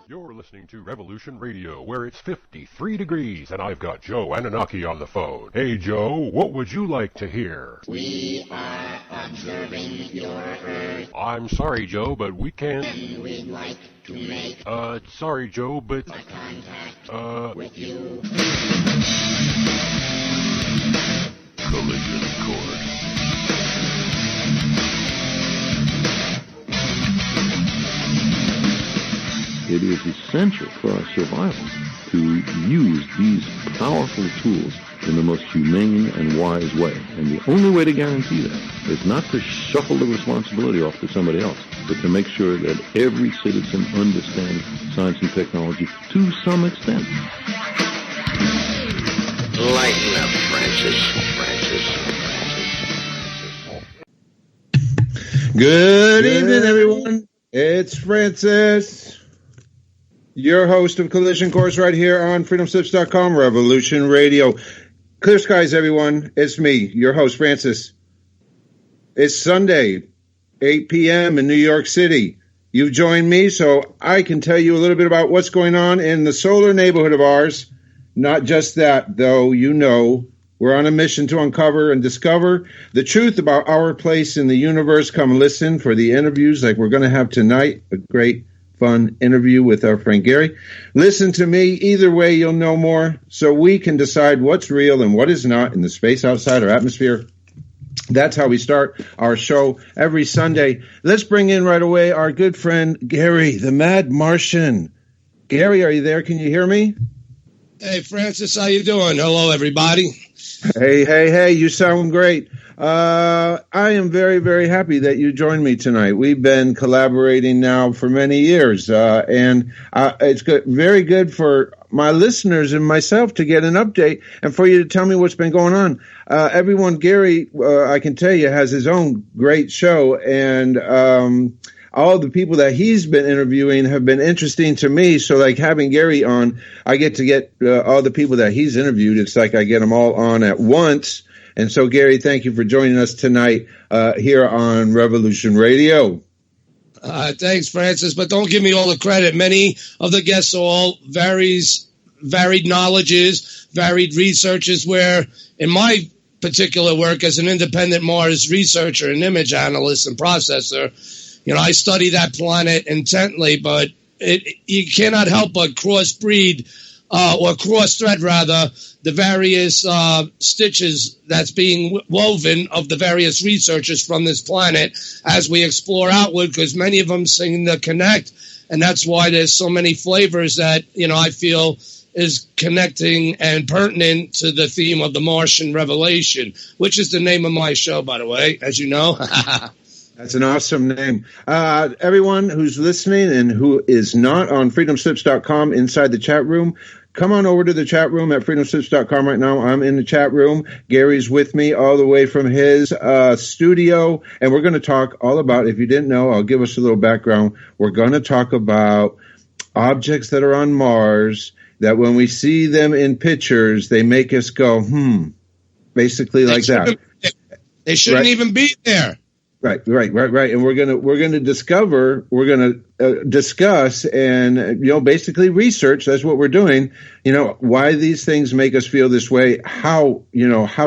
You're listening to Revolution Radio, where it's 53 degrees, and I've got Joe Anunnaki on the phone. Hey, Joe, what would you like to hear? We are observing your Earth. I'm sorry, Joe, but we can't... And we'd like to make... sorry, Joe, but... a contact with you. Collision Course. It is essential for our survival to use these powerful tools in the most humane and wise way. And the only way to guarantee that is not to shuffle the responsibility off to somebody else, but to make sure that every citizen understands science and technology to some extent. Lighten up, Francis. Good evening, everyone. It's Francis, your host of Collision Course right here on freedomslips.com, Revolution Radio. Clear skies, everyone. It's me, your host, Francis. It's Sunday, 8 p.m. in New York City. You've joined me so I can tell you a little bit about what's going on in the solar neighborhood of ours. Not just that, though, you know, we're on a mission to uncover and discover the truth about our place in the universe. Come listen for the interviews like we're going to have tonight. A great, fun interview with our friend Gary. Listen to me. Either way, you'll know more so we can decide what's real and what is not in the space outside our atmosphere. That's how we start our show every Sunday. Let's bring in right away our good friend Gary, the Mad Martian. Gary, are you there? Can you hear me? Hey, Francis, how you doing? Hello, everybody. Hey, you sound great. I am very, very happy that you joined me tonight. We've been collaborating now for many years, and it's very good for my listeners and myself to get an update and for you to tell me what's been going on. Everyone, Gary, I can tell you, has his own great show, and all the people that he's been interviewing have been interesting to me. So like having Gary on, I get to get all the people that he's interviewed. It's like I get them all on at once. And so, Gary, thank you for joining us tonight here on Revolution Radio. Thanks, Francis, but don't give me all the credit. Many of the guests are all varied knowledges, varied researches, where in my particular work as an independent Mars researcher and image analyst and processor, you know, I study that planet intently, but you cannot help but crossbreed or cross-thread, rather, the various stitches that's being woven of the various researchers from this planet as we explore outward, because many of them seem to connect, and that's why there's so many flavors that, you know, I feel is connecting and pertinent to the theme of the Martian Revelation, which is the name of my show, by the way, as you know. That's an awesome name. Everyone who's listening and who is not on freedomslips.com inside the chat room, come on over to the chat room at freedomslips.com right now. I'm in the chat room. Gary's with me all the way from his studio, and we're going to talk all about, if you didn't know, I'll give us a little background. We're going to talk about objects that are on Mars that when we see them in pictures, they make us go, basically like that. They shouldn't even be there. Right. And we're gonna discuss and, you know, basically research. That's what we're doing. You know, why these things make us feel this way, how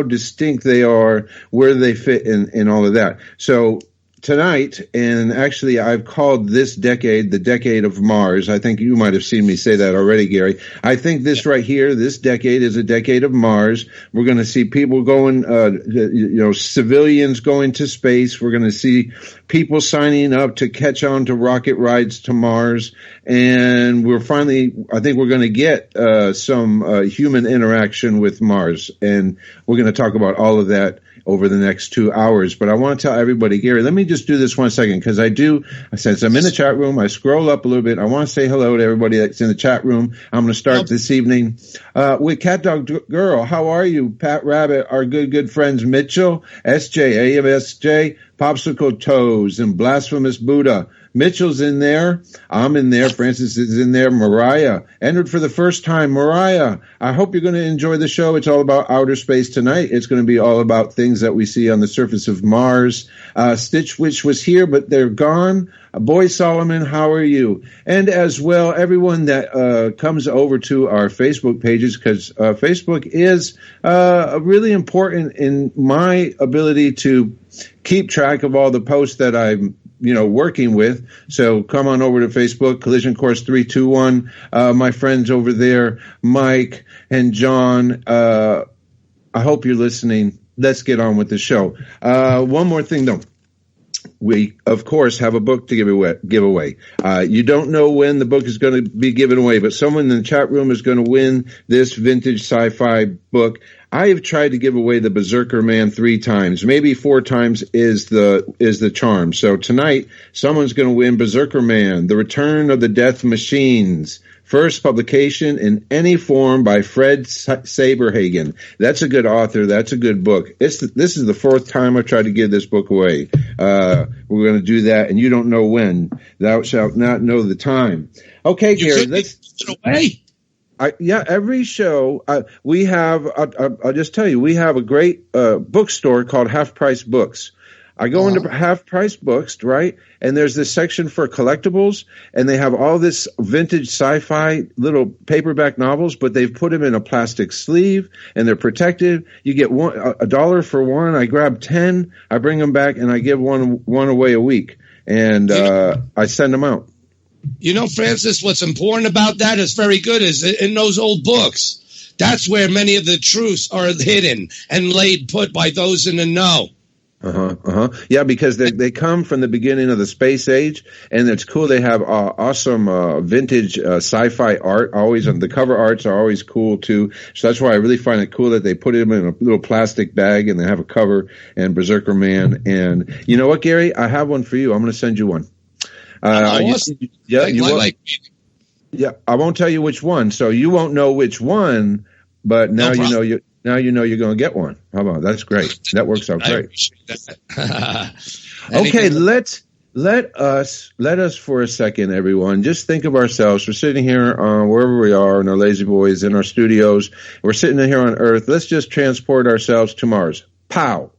distinct they are, where they fit in all of that. So tonight, and actually I've called this decade the decade of Mars. I think you might have seen me say that already, Gary. I think this right here, this decade is a decade of Mars. We're going to see people going, civilians going to space. We're going to see people signing up to catch on to rocket rides to Mars. And I think we're going to get some human interaction with Mars. And we're going to talk about all of that over the next 2 hours. But I want to tell everybody, Gary, let me just do this 1 second, because since I'm in the chat room, I scroll up a little bit. I want to say hello to everybody that's in the chat room. I'm going to start this evening with Cat Dog Girl. How are you? Pat Rabbit, our good friends Mitchell, SJ, AMSJ, Popsicle Toes, and Blasphemous Buddha. Mitchell's in there. I'm in there. Francis is in there. Mariah entered for the first time. Mariah, I hope you're going to enjoy the show. It's all about outer space tonight. It's going to be all about things that we see on the surface of Mars. Stitch Witch was here, but they're gone. Boy Solomon, how are you? And as well, everyone that comes over to our Facebook pages, because Facebook is really important in my ability to keep track of all the posts that I'm working with. So come on over to Facebook, Collision Course 321. My friends over there, Mike and John, I hope you're listening. Let's get on with the show. One more thing, though. We, of course, have a book to give away. You don't know when the book is going to be given away, but someone in the chat room is going to win this vintage sci-fi book. I have tried to give away the Berserker Man 3 times. Maybe 4 times is the charm. So tonight, someone's going to win Berserker Man, The Return of the Death Machines. First publication in any form by Fred Saberhagen. That's a good author. That's a good book. This is the 4th time I've tried to give this book away. We're going to do that, and you don't know when. Thou shalt not know the time. Okay, Gary, let's give it away. Every show we have. I'll just tell you, we have a great bookstore called Half Price Books. I go into Half Price Books, right? And there's this section for collectibles, and they have all this vintage sci-fi little paperback novels, but they've put them in a plastic sleeve, and they're protected. You get $1 for one. I grab 10. I bring them back, and I give one away a week, and I send them out. Francis, what's important about that is very good is in those old books. That's where many of the truths are hidden and put by those in the know. Yeah, because they come from the beginning of the space age, and it's cool. They have awesome vintage sci-fi art. Always, the cover arts are always cool too. So that's why I really find it cool that they put them in a little plastic bag and they have a cover and Berserker Man. And you know what, Gary? I have one for you. I'm going to send you one. Awesome. Yeah, I won't tell you which one, so you won't know which one. But now you know you. Now you know you're going to get one. How about that? That's great. That works out great. Okay, let us for a second, everyone, just think of ourselves. We're sitting here wherever we are in our lazy boys in our studios. We're sitting here on Earth. Let's just transport ourselves to Mars. Pow.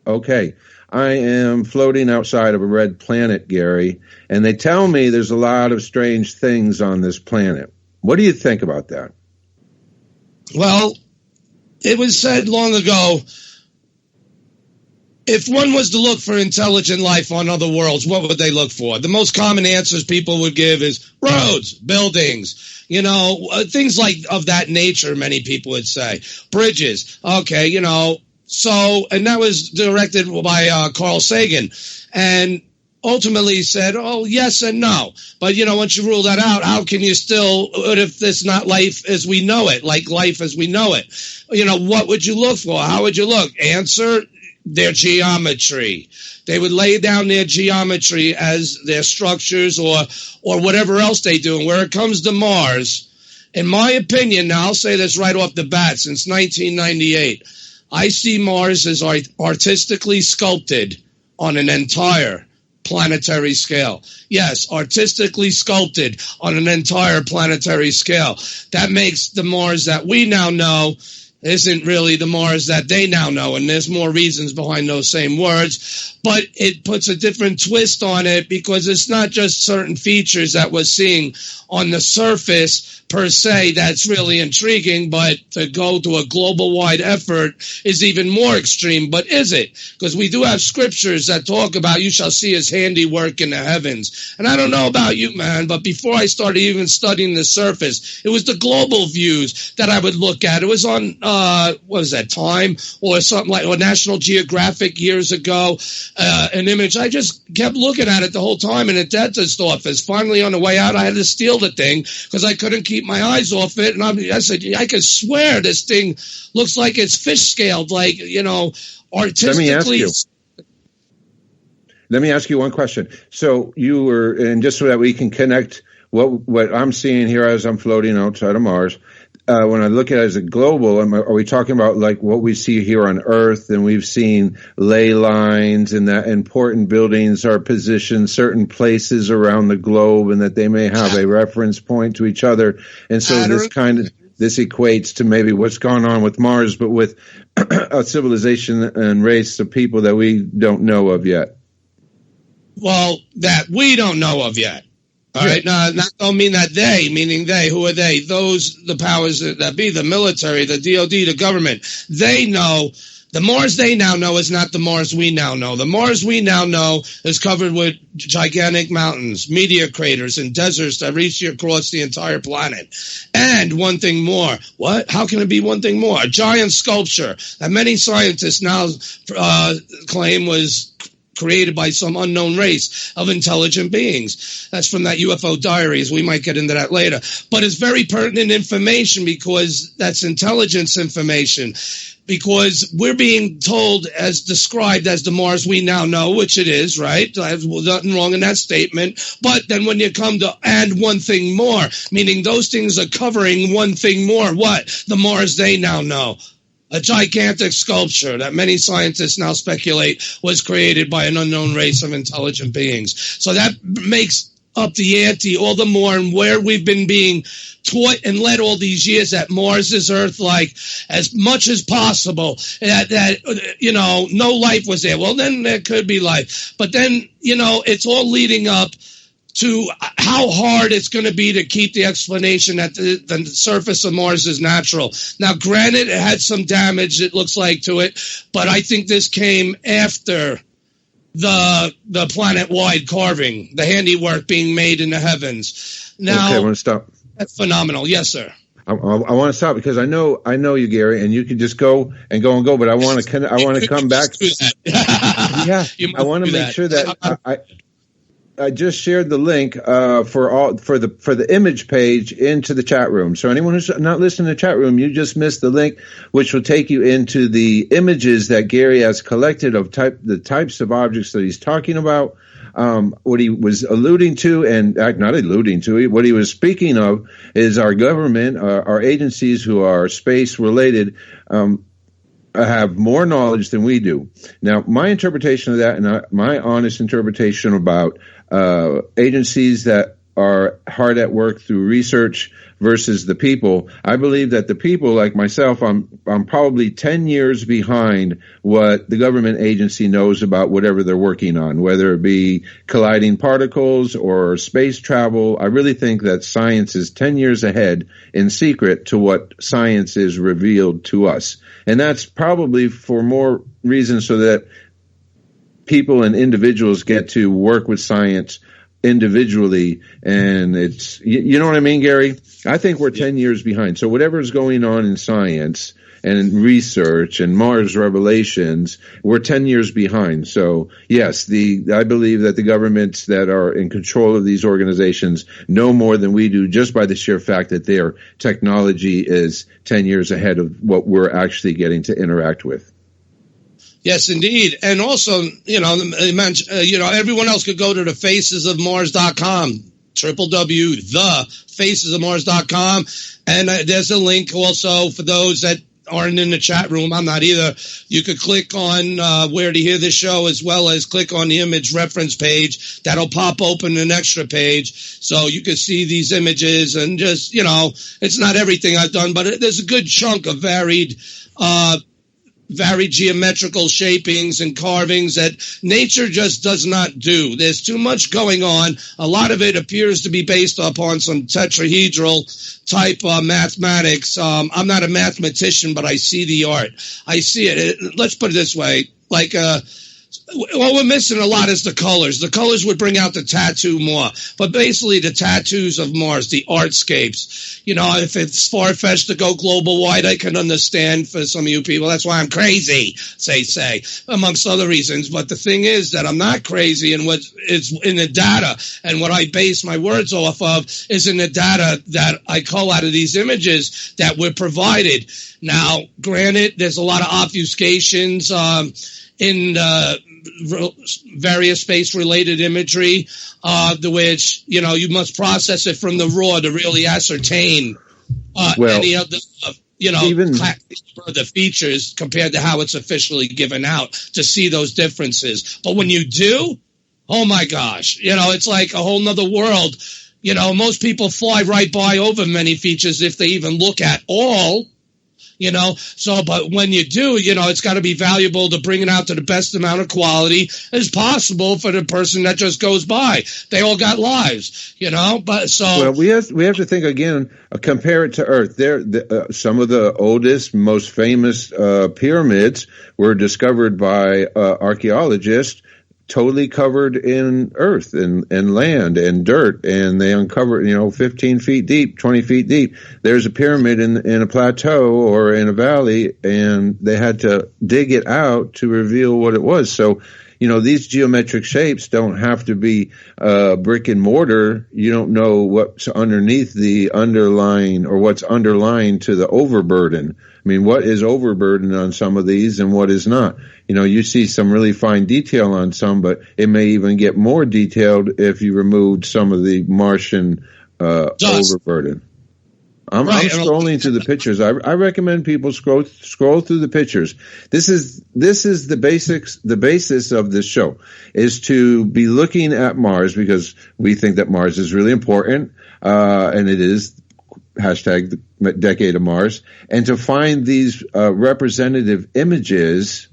Okay. I am floating outside of a red planet, Gary, and they tell me there's a lot of strange things on this planet. What do you think about that? Well, it was said long ago, if one was to look for intelligent life on other worlds, what would they look for? The most common answers people would give is roads, buildings, things like of that nature, many people would say. Bridges, okay, So, and that was directed by Carl Sagan. And ultimately said, oh, yes and no. But, once you rule that out, how can you still, if it's not life as we know it, like life as we know it? What would you look for? How would you look? Answer, their geometry. They would lay down their geometry as their structures or whatever else they do. And where it comes to Mars, in my opinion, now I'll say this right off the bat, since 1998, I see Mars as artistically sculpted on an entire planetary scale. Yes, artistically sculpted on an entire planetary scale. That makes the Mars that we now know isn't really the Mars that they now know, and there's more reasons behind those same words, but it puts a different twist on it because it's not just certain features that we're seeing on the surface per se that's really intriguing, but to go to a global-wide effort is even more extreme. But is it? Because we do have scriptures that talk about you shall see his handiwork in the heavens. And I don't know about you, man, but before I started even studying the surface, it was the global views that I would look at. It was on, what was that, Time or something like, or National Geographic years ago, an image. I just kept looking at it the whole time in a dentist office. Finally, on the way out, I had to steal the thing because I couldn't keep my eyes off it. And I said, I could swear this thing looks like it's fish scaled, like, artistically. Let me ask you one question. So you were, and just so that we can connect what I'm seeing here as I'm floating outside of Mars, when I look at it as a global, are we talking about like what we see here on Earth? And we've seen ley lines and that important buildings are positioned certain places around the globe and that they may have a reference point to each other. And so this equates to maybe what's going on with Mars, but with a civilization and race of people that we don't know of yet. Well, that we don't know of yet. All right. Now, don't mean that they, meaning they. Who are they? Those, the powers that be, the military, the DOD, the government. They know. The Mars they now know is not the Mars we now know. The Mars we now know is covered with gigantic mountains, meteor craters, and deserts that reach across the entire planet. And one thing more. What? How can it be one thing more? A giant sculpture that many scientists now claim was created by some unknown race of intelligent beings. That's from that UFO Diaries. We might get into that later. But it's very pertinent information because that's intelligence information. Because we're being told, as described as the Mars we now know, which it is, right? There's nothing wrong in that statement. But then when you come to and one thing more, meaning those things are covering one thing more, what? The Mars they now know. A gigantic sculpture that many scientists now speculate was created by an unknown race of intelligent beings. So that makes up the ante all the more, and where we've been being taught and led all these years that Mars is Earth-like as much as possible, that you know, no life was there. Well, then there could be life. But then, you know, it's all leading up to how hard it's going to be to keep the explanation that the surface of Mars is natural. Now, granted, it had some damage, it looks like, to it, but I think this came after the planet-wide carving, the handiwork being made in the heavens. Now, okay, I want to stop. That's phenomenal. Yes, sir. I want to stop because I know you, Gary, and you can just go, but I want to come back. Yeah, I want to make sure that I just shared the link for the image page into the chat room. So anyone who's not listening to the chat room, you just missed the link, which will take you into the images that Gary has collected of the types of objects that he's talking about. What he was alluding to, and not alluding to, what he was speaking of is our government, our agencies who are space related, have more knowledge than we do. Now, my interpretation of that, and my honest interpretation about agencies that are hard at work through research versus the people, I believe that the people, like myself, I'm probably 10 years behind what the government agency knows about whatever they're working on, whether it be colliding particles or space travel. I really think that science is 10 years ahead in secret to what science is revealed to us. And that's probably for more reasons so that people and individuals get to work with science individually. And it's, you know what I mean, Gary? I think we're 10 years behind. So whatever's going on in science and in research and Mars revelations, we're 10 years behind. So yes, I believe that the governments that are in control of these organizations know more than we do just by the sheer fact that their technology is 10 years ahead of what we're actually getting to interact with. Yes, indeed. And also, everyone else could go to the facesofmars.com, www.thefacesofmars.com. And there's a link also for those that aren't in the chat room. I'm not either. You could click on where to hear the show, as well as click on the image reference page. That'll pop open an extra page. So you can see these images and just, it's not everything I've done, but there's a good chunk of varied geometrical shapings and carvings that nature just does not do. There's too much going on. A lot of it appears to be based upon some tetrahedral type mathematics. I'm not a mathematician, but I see the art. I see it. Let's put it this way. What we're missing a lot is the colors. The colors would bring out the tattoo more. But basically the tattoos of Mars, the artscapes. If it's far-fetched to go global wide, I can understand for some of you people. That's why I'm crazy, say, amongst other reasons. But the thing is that I'm not crazy, and what is in the data, and what I base my words off of is in the data that I call out of these images that were provided. Now, granted, there's a lot of obfuscations, in various space-related imagery, which, you must process it from the raw to really ascertain any of the, even the features compared to how it's officially given out to see those differences. But when you do, oh my gosh, it's like a whole nother world. Most people fly right by over many features if they even look at all. But when you do, it's got to be valuable to bring it out to the best amount of quality as possible for the person that just goes by. They all got lives, Well, we have to think again. Compare it to Earth. Some of the oldest, most famous pyramids were discovered by archaeologists. Totally covered in earth and land and dirt, and they uncovered, 15 feet deep, 20 feet deep. There's a pyramid in a plateau or in a valley, and they had to dig it out to reveal what it was. So, these geometric shapes don't have to be brick and mortar. You don't know what's underneath the underlying or what's underlying to the overburden. I mean, what is overburden on some of these and what is not? You see some really fine detail on some, but it may even get more detailed if you removed some of the Martian overburden. I'm scrolling through the pictures. I recommend people scroll through the pictures. This is the basis of this show is to be looking at Mars because we think that Mars is really important, and it is. Hashtag the Decade of Mars, and to find these representative images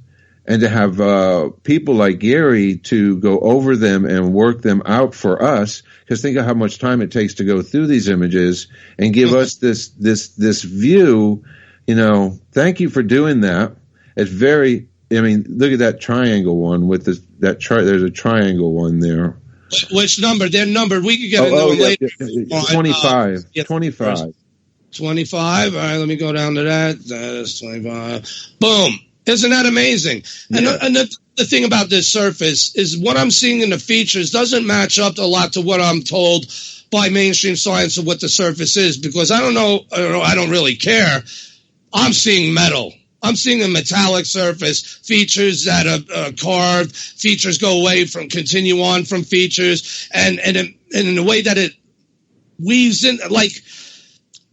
and to have people like Gary to go over them and work them out for us, because think of how much time it takes to go through these images and give us this view. Thank you for doing that. It's very, look at that triangle one with that chart. There's a triangle one there. Which number? They're numbered. We could get into it later. 25. 25. 25. All right, let me go down to that. That's 25. Boom. Isn't that amazing? Yeah. And the thing about this surface is what I'm seeing in the features doesn't match up a lot to what I'm told by mainstream science of what the surface is, because I don't really care. I'm seeing metal. I'm seeing a metallic surface, features that are carved, features continue on from features, and in the way that it weaves in, like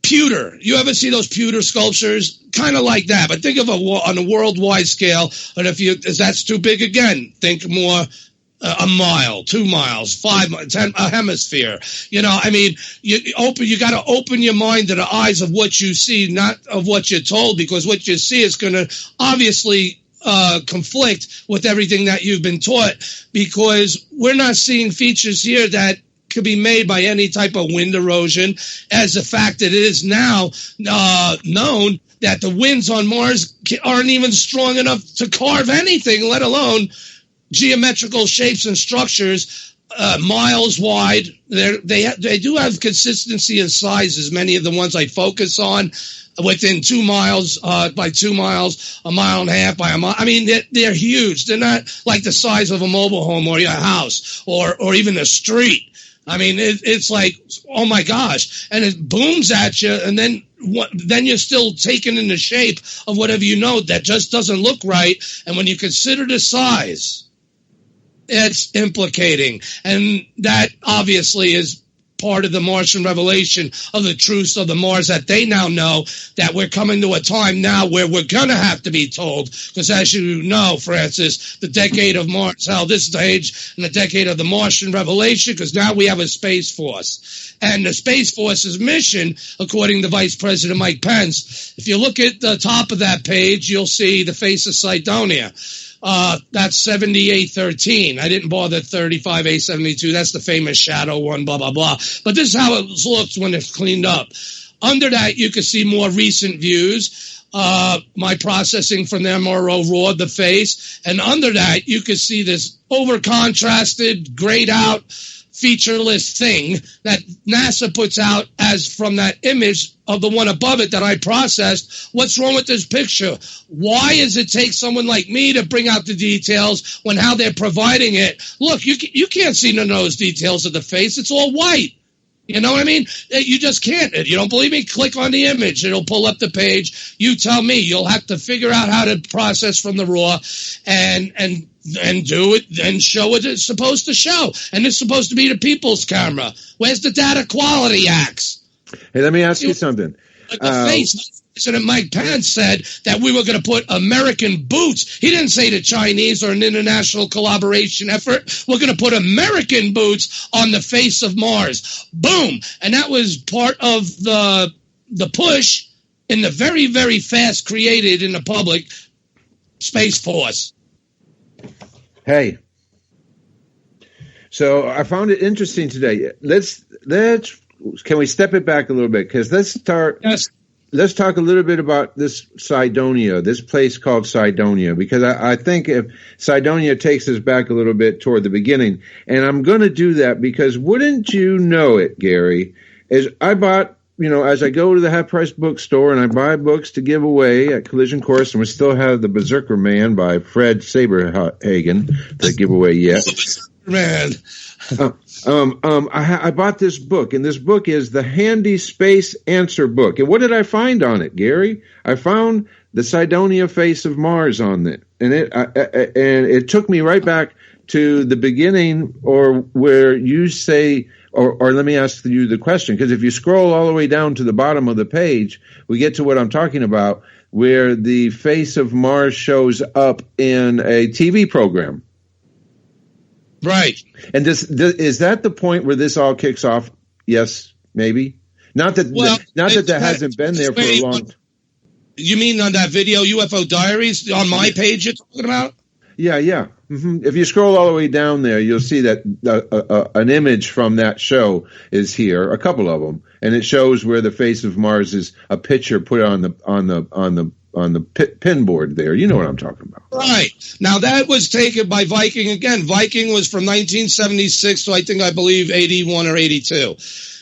pewter. You ever see those pewter sculptures? Kind of like that, but think of on a worldwide scale, and if that's too big again, think more a mile, 2 miles, 5 miles, 10, a hemisphere. You got to open your mind to the eyes of what you see, not of what you're told, because what you see is going to obviously conflict with everything that you've been taught, because we're not seeing features here that could be made by any type of wind erosion, as the fact that it is now known that the winds on Mars aren't even strong enough to carve anything, let alone geometrical shapes and structures miles wide. They do have consistency in sizes. Many of the ones I focus on within 2 miles by 2 miles, a mile and a half by a mile. They're huge. They're not like the size of a mobile home or your house or even a street. It's like, oh my gosh, and it booms at you, and then you're still taken in the shape of whatever that just doesn't look right. And when you consider the size, it's implicating, and that obviously is part of the Martian revelation of the truths of the Mars, that they now know that we're coming to a time now where we're going to have to be told, because as you know, Francis, the Decade of Mars, this is the age and the Decade of the Martian revelation, because now we have a Space Force. And the Space Force's mission, according to Vice President Mike Pence, if you look at the top of that page, you'll see the face of Cydonia. That's 7813. I didn't bother 35A72. That's the famous shadow one, blah, blah, blah. But this is how it looks when it's cleaned up. Under that, you can see more recent views. My processing from the MRO raw, the face. And under that, you can see this over-contrasted, grayed out, featureless thing that NASA puts out as from that image of the one above it that I processed. What's wrong with this picture? Why does it take someone like me to bring out the details when how they're providing it? Look, you can't see none of those details of the face. It's all white. You know what I mean? You just can't. If you don't believe me, click on the image. It'll pull up the page. You tell me. You'll have to figure out how to process from the raw and do it and show what it's supposed to show. And it's supposed to be the people's camera. Where's the data quality acts? Hey, let me ask you something. The face. President Mike Pence said that we were going to put American boots. He didn't say the Chinese or an international collaboration effort. We're going to put American boots on the face of Mars. Boom. And that was part of the push in the very, very fast created in the public Space Force. Hey. So I found it interesting today. Can we step it back a little bit? Because let's start. Yes. Let's talk a little bit about this Cydonia, this place called Cydonia, because I think if Cydonia takes us back a little bit toward the beginning, and I'm going to do that because wouldn't you know it, Gary, as I bought, as I go to the half-price bookstore and I buy books to give away at Collision Course, and we still have The Berserker Man by Fred Saberhagen to give away yet. Man. I bought this book, and this book is the Handy Space Answer Book. And what did I find on it, Gary? I found the Cydonia face of Mars on it, and it took me right back to the beginning, or where you say, or let me ask you the question, because if you scroll all the way down to the bottom of the page, we get to what I'm talking about, where the face of Mars shows up in a TV program. Right. And is that the point where this all kicks off? Yes, maybe. Not that that hasn't been there for a long time. You mean on that video, UFO Diaries, on my page you're talking about? Yeah. Mm-hmm. If you scroll all the way down there, you'll see that an image from that show is here, a couple of them, and it shows where the face of Mars is a picture put on the pin board there. You know what I'm talking about. Right. Now, that was taken by Viking. Again, Viking was from 1976 to I believe 81 or 82.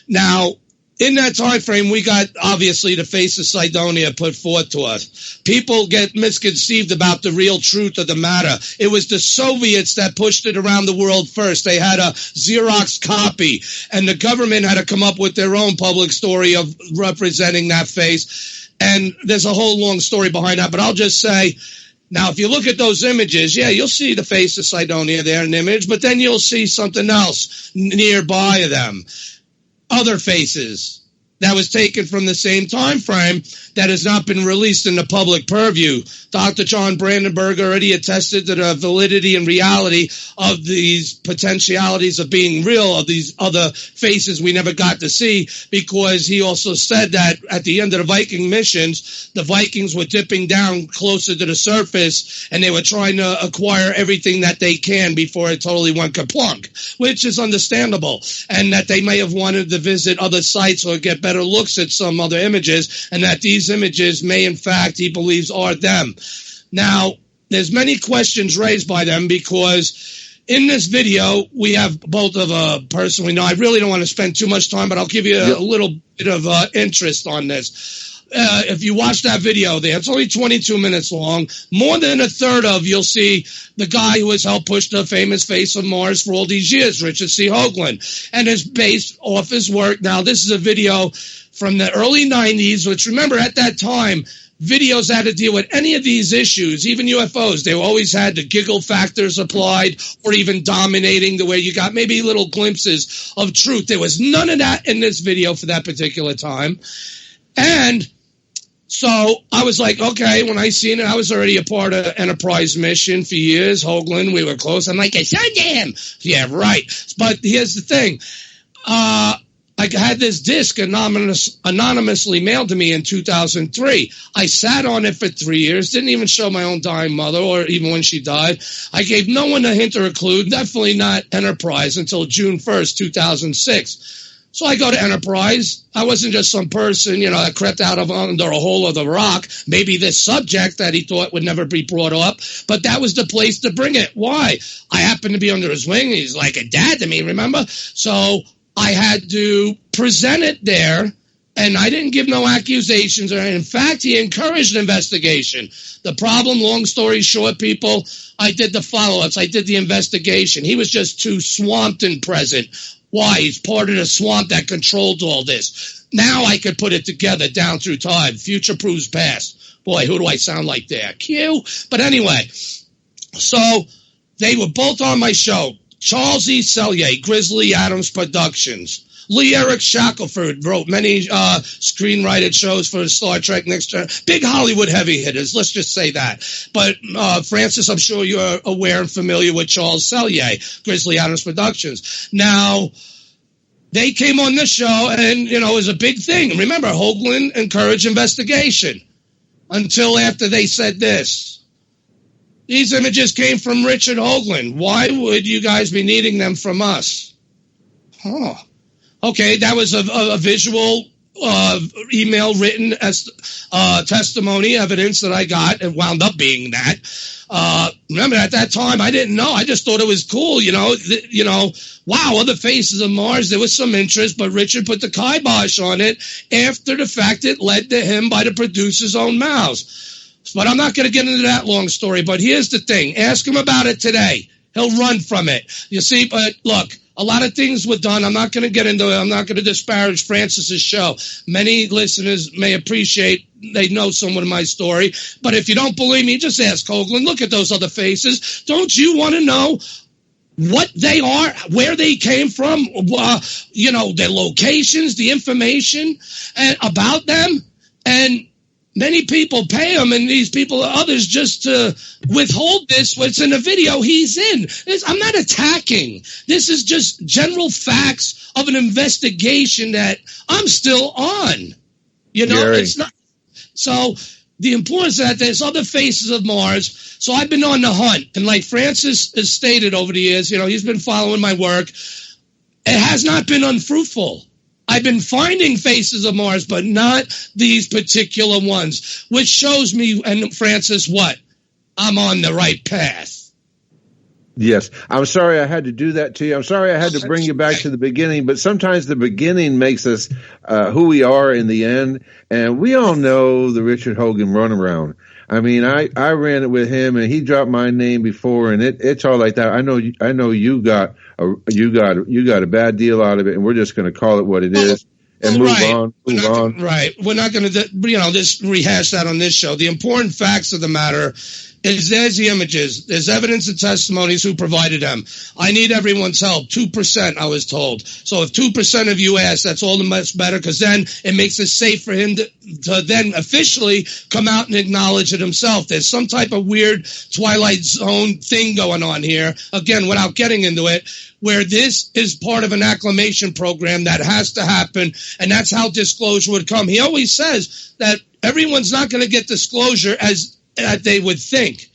Now, in that time frame, we got, obviously, the face of Cydonia put forth to us. People get misconceived about the real truth of the matter. It was the Soviets that pushed it around the world first. They had a Xerox copy, and the government had to come up with their own public story of representing that face. And there's a whole long story behind that, but I'll just say, now, if you look at those images, yeah, you'll see the face of Cydonia there in an image, but then you'll see something else nearby them. Other faces that was taken from the same time frame that has not been released in the public purview. Dr. John Brandenburg already attested to the validity and reality of these potentialities of being real, of these other faces we never got to see, because he also said that at the end of the Viking missions, the Vikings were dipping down closer to the surface, and they were trying to acquire everything that they can before it totally went kaplunk, which is understandable, and that they may have wanted to visit other sites or get better looks at some other images, and that these images may, in fact, he believes are them. Now, there's many questions raised by them, because in this video, we have both of a person we know. I really don't want to spend too much time, but I'll give you a little bit of interest on this. If you watch that video there, it's only 22 minutes long. More than a third of, you'll see the guy who has helped push the famous face of Mars for all these years, Richard C. Hoagland, and is based off his work. Now, this is a video from the early 90s, which, remember, at that time, videos had to deal with any of these issues, even UFOs. They always had the giggle factors applied, or even dominating, the way you got maybe little glimpses of truth. There was none of that in this video for that particular time. And so I was like, okay, when I seen it, I was already a part of Enterprise mission for years. Hoagland, we were close. I'm like, I said to him. Yeah, right. But here's the thing. I had this disc anonymously mailed to me in 2003. I sat on it for 3 years, didn't even show my own dying mother, or even when she died. I gave no one a hint or a clue, definitely not Enterprise, until June 1st, 2006. So I go to Enterprise. I wasn't just some person, that crept out of under a hole of the rock, maybe this subject that he thought would never be brought up, but that was the place to bring it. Why? I happened to be under his wing. He's like a dad to me, remember? So I had to present it there, and I didn't give no accusations. In fact, he encouraged an investigation. The problem, long story short, people, I did the follow-ups. I did the investigation. He was just too swamped and present. Why? He's part of the swamp that controlled all this. Now I could put it together down through time. Future proves past. Boy, who do I sound like there? Q? But anyway, so they were both on my show. Charles E. Selye, Grizzly Adams Productions. Lee Eric Shackelford wrote many screenwriter shows for Star Trek Next Generation. Big Hollywood heavy hitters, let's just say that. But, Francis, I'm sure you're aware and familiar with Charles Selye, Grizzly Adams Productions. Now, they came on this show, and, it was a big thing. Remember, Hoagland encouraged investigation until after they said this. These images came from Richard Hoagland. Why would you guys be needing them from us? Huh. Okay, that was a visual email written as testimony evidence that I got. It wound up being that. Remember, at that time, I didn't know. I just thought it was cool, wow, other faces of Mars. There was some interest, but Richard put the kibosh on it after the fact it led to him by the producer's own mouths. But I'm not going to get into that long story. But here's the thing. Ask him about it today. He'll run from it. You see, but look. A lot of things were done. I'm not going to get into it. I'm not going to disparage Francis's show. Many listeners may appreciate, they know somewhat of my story. But if you don't believe me, just ask Hoagland. Look at those other faces. Don't you want to know what they are, where they came from, their locations, the information and about them? And many people pay them, and these people are others just to withhold this. What's in the video he's in. I'm not attacking. This is just general facts of an investigation that I'm still on. It's not. So the importance of that, there's other faces of Mars. So I've been on the hunt. And like Francis has stated over the years, he's been following my work. It has not been unfruitful. I've been finding faces of Mars, but not these particular ones, which shows me, and Francis, what? I'm on the right path. Yes. I'm sorry I had to do that to you. I'm sorry I had to bring you back to the beginning, but sometimes the beginning makes us who we are in the end. And we all know the Richard Hoagland runaround. I mean, I ran it with him, and he dropped my name before, and it's all like that. I know you got a bad deal out of it, and we're just going to call it what it is and move on. Right. We're not going to, just rehash that on this show. The important facts of the matter is there's the images. There's evidence and testimonies who provided them. I need everyone's help. 2%, I was told. So if 2% of you ask, that's all the much better, because then it makes it safe for him to then officially come out and acknowledge it himself. There's some type of weird Twilight Zone thing going on here, again, without getting into it, where this is part of an acclimation program that has to happen, and that's how disclosure would come. He always says that everyone's not going to get disclosure as they would think.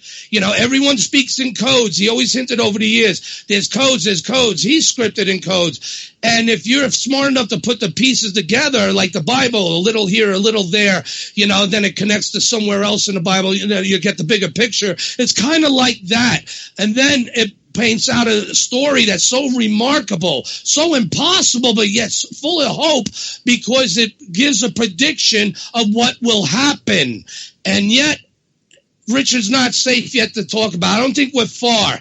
Everyone speaks in codes. He always hinted over the years, there's codes. He's scripted in codes. And if you're smart enough to put the pieces together, like the Bible, a little here, a little there, then it connects to somewhere else in the Bible, you get the bigger picture. It's kind of like that. And then it paints out a story that's so remarkable, so impossible, but yet full of hope, because it gives a prediction of what will happen. And yet, Richard's not safe yet to talk about. I don't think we're far.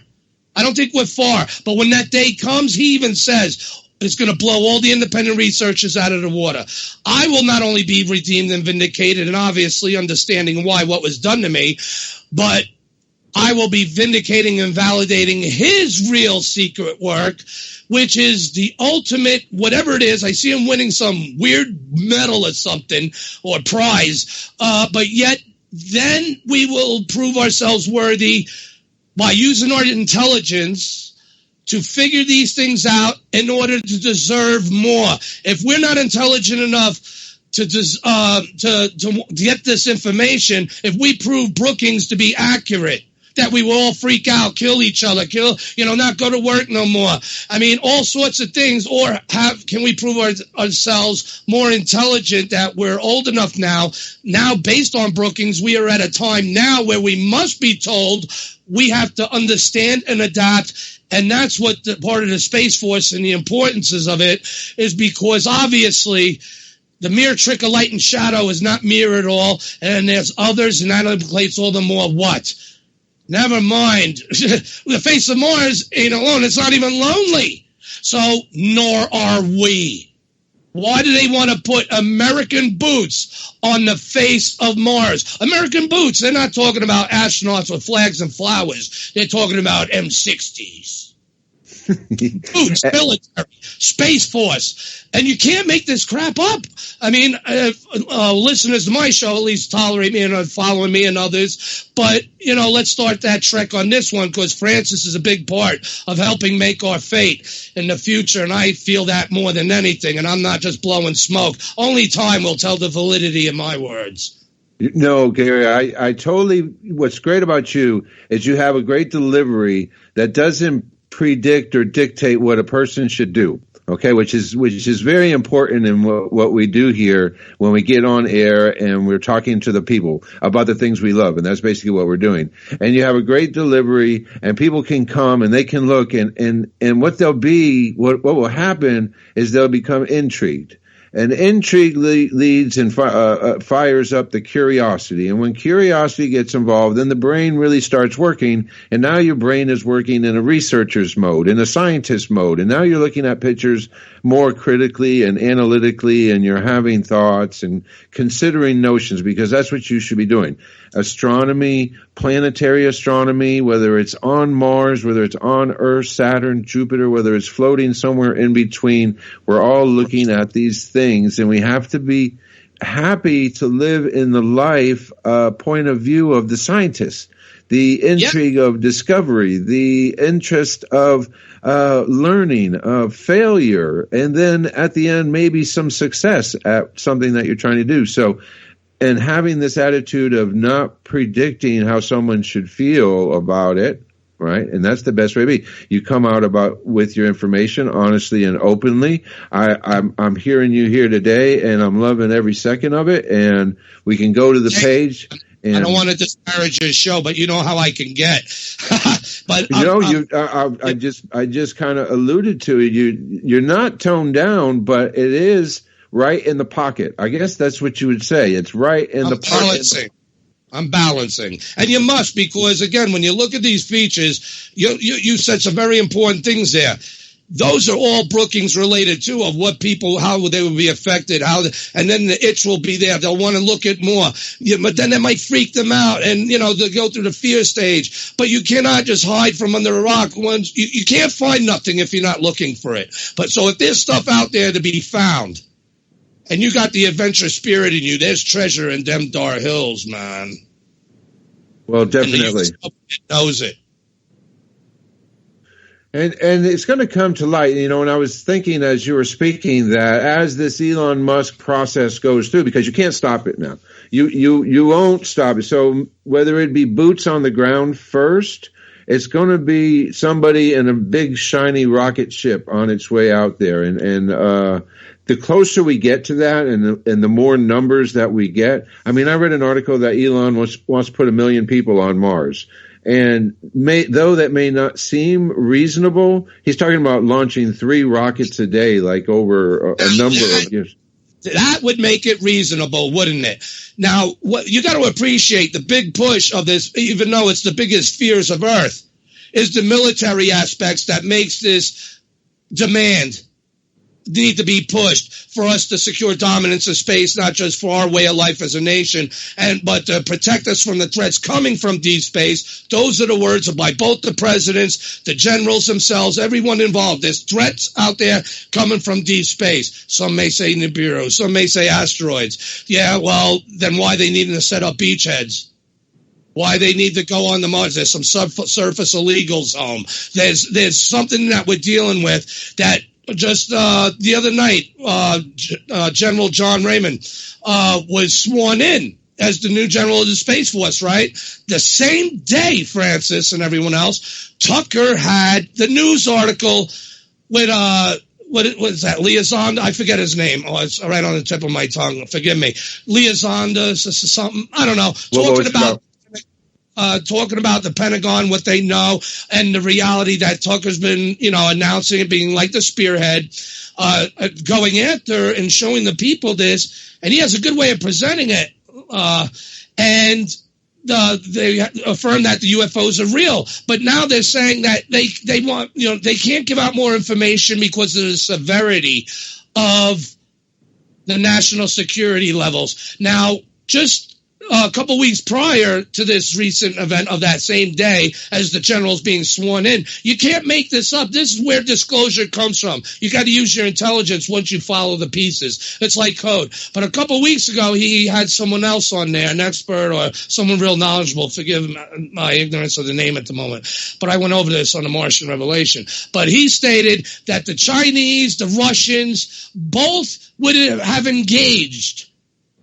But when that day comes, he even says it's going to blow all the independent researchers out of the water. I will not only be redeemed and vindicated, and obviously understanding what was done to me, but I will be vindicating and validating his real secret work, which is the ultimate, whatever it is. I see him winning some weird medal or something, or prize, but yet then we will prove ourselves worthy by using our intelligence to figure these things out in order to deserve more. If we're not intelligent enough to get this information, if we prove Brookings to be accurate, that we will all freak out, kill each other, not go to work no more. I mean, all sorts of things. Or can we prove ourselves more intelligent, that we're old enough now? Now, based on Brookings, we are at a time now where we must be told we have to understand and adapt. And that's what the part of the Space Force and the importances of it is, because obviously the mere trick of light and shadow is not mere at all. And there's others, and that implicates all the more what? Never mind. The face of Mars ain't alone. It's not even lonely. So, nor are we. Why do they want to put American boots on the face of Mars? American boots, they're not talking about astronauts with flags and flowers. They're talking about M60s. Boots, military, Space Force. And you can't make this crap up. I mean, listeners to my show at least tolerate me and are following me and others. But, let's start that trek on this one, because Francis is a big part of helping make our fate in the future. And I feel that more than anything. And I'm not just blowing smoke. Only time will tell the validity of my words. No, Gary, I totally, what's great about you is you have a great delivery that doesn't predict or dictate what a person should do. Okay, which is very important in what we do here when we get on air and we're talking to the people about the things we love, and that's basically what we're doing. And you have a great delivery, and people can come and they can look, and what will happen is they'll become intrigued. And intrigue leads and fires up the curiosity. And when curiosity gets involved, then the brain really starts working. And now your brain is working in a researcher's mode, in a scientist mode. And now you're looking at pictures more critically and analytically, and you're having thoughts and considering notions, because that's what you should be doing. Astronomy, planetary astronomy, whether it's on Mars, whether it's on Earth, Saturn, Jupiter, whether it's floating somewhere in between, we're all looking at these things, and we have to be happy to live in the life point of view of the scientists, the intrigue of discovery, the interest of learning, of failure, and then at the end maybe some success at something that you're trying to do. So, and having this attitude of not predicting how someone should feel about it, right? And that's the best way to be. You come out with your information honestly and openly. I'm hearing you here today, and I'm loving every second of it. And we can go to the page. And I don't want to disparage your show, but you know how I can get. But I just kind of alluded to it. You're not toned down, but it is right in the pocket. I guess that's what you would say. It's right in the pocket. I'm balancing. And you must, because, again, when you look at these features, you said some very important things there. Those are all Brookings related, too, of what people, how they will be affected, and then the itch will be there. They'll want to look at more. But then it might freak them out, and, they'll go through the fear stage. But you cannot just hide from under a rock. You can't find nothing if you're not looking for it. But so if there's stuff out there to be found, and you got the adventure spirit in you, there's treasure in them Dar Hills, man. Well, definitely. And knows it. And it's going to come to light, and I was thinking as you were speaking that as this Elon Musk process goes through, because you can't stop it now. You won't stop it. So whether it be boots on the ground first, it's going to be somebody in a big shiny rocket ship on its way out there. And the closer we get to that, and the more numbers that we get. I mean, I read an article that Elon wants to put 1 million people on Mars. And though that may not seem reasonable, he's talking about launching 3 rockets a day, like over a number of years. That would make it reasonable, wouldn't it? Now, what you got to appreciate the big push of this, even though it's the biggest fears of Earth, is the military aspects that makes this demand need to be pushed for us to secure dominance of space, not just for our way of life as a nation, but to protect us from the threats coming from deep space. Those are the words by both the presidents, the generals themselves, everyone involved. There's threats out there coming from deep space. Some may say Nibiru, some may say asteroids. Yeah, well, then why they needing to set up beachheads? Why they need to go on the Mars? There's some subsurface illegals home. There's something that we're dealing with that. Just the other night, General John Raymond was sworn in as the new general of the Space Force, right? The same day, Francis and everyone else, Tucker had the news article with, what was that, Liaison? I forget his name. Oh, it's right on the tip of my tongue. Forgive me. Liaison, something, I don't know. Talking about the Pentagon, what they know, and the reality that Tucker's been, announcing it, being like the spearhead, going after and showing the people this, and he has a good way of presenting it. And they affirm that the UFOs are real, but now they're saying that they want, they can't give out more information because of the severity of the national security levels. Now, just a couple weeks prior to this recent event of that same day, as the general's being sworn in, you can't make this up. This is where disclosure comes from. You got to use your intelligence once you follow the pieces. It's like code. But a couple weeks ago, he had someone else on there, an expert or someone real knowledgeable. Forgive my ignorance of the name at the moment. But I went over this on the Martian Revelation. But he stated that the Chinese, the Russians, both would have engaged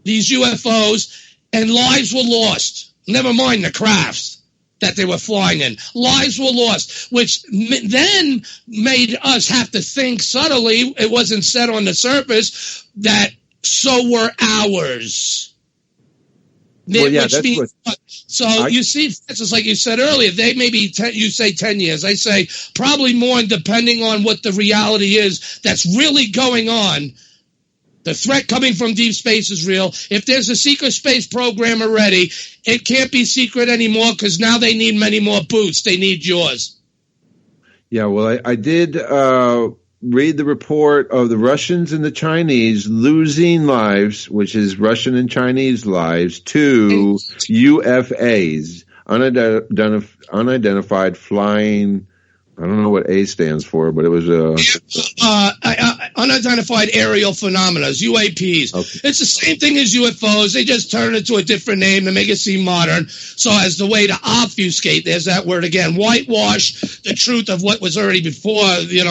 these UFOs, and lives were lost. Never mind the crafts that they were flying in. Lives were lost, which then made us have to think subtly. It wasn't said on the surface that so were ours. Well, yeah, which means, you see, Francis, like you said earlier, they may be, you say 10 years. I say probably more, depending on what the reality is that's really going on. The threat coming from deep space is real. If there's a secret space program already, it can't be secret anymore because now they need many more boots. They need yours. Yeah, well, I did read the report of the Russians and the Chinese losing lives, which is Russian and Chinese lives, to UFAs, unidentified flying. I don't know what A stands for, but it was unidentified aerial phenomena, UAPs. Okay. It's the same thing as UFOs. They just turn it to a different name to make it seem modern. So as the way to obfuscate, there's that word again, whitewash the truth of what was already before,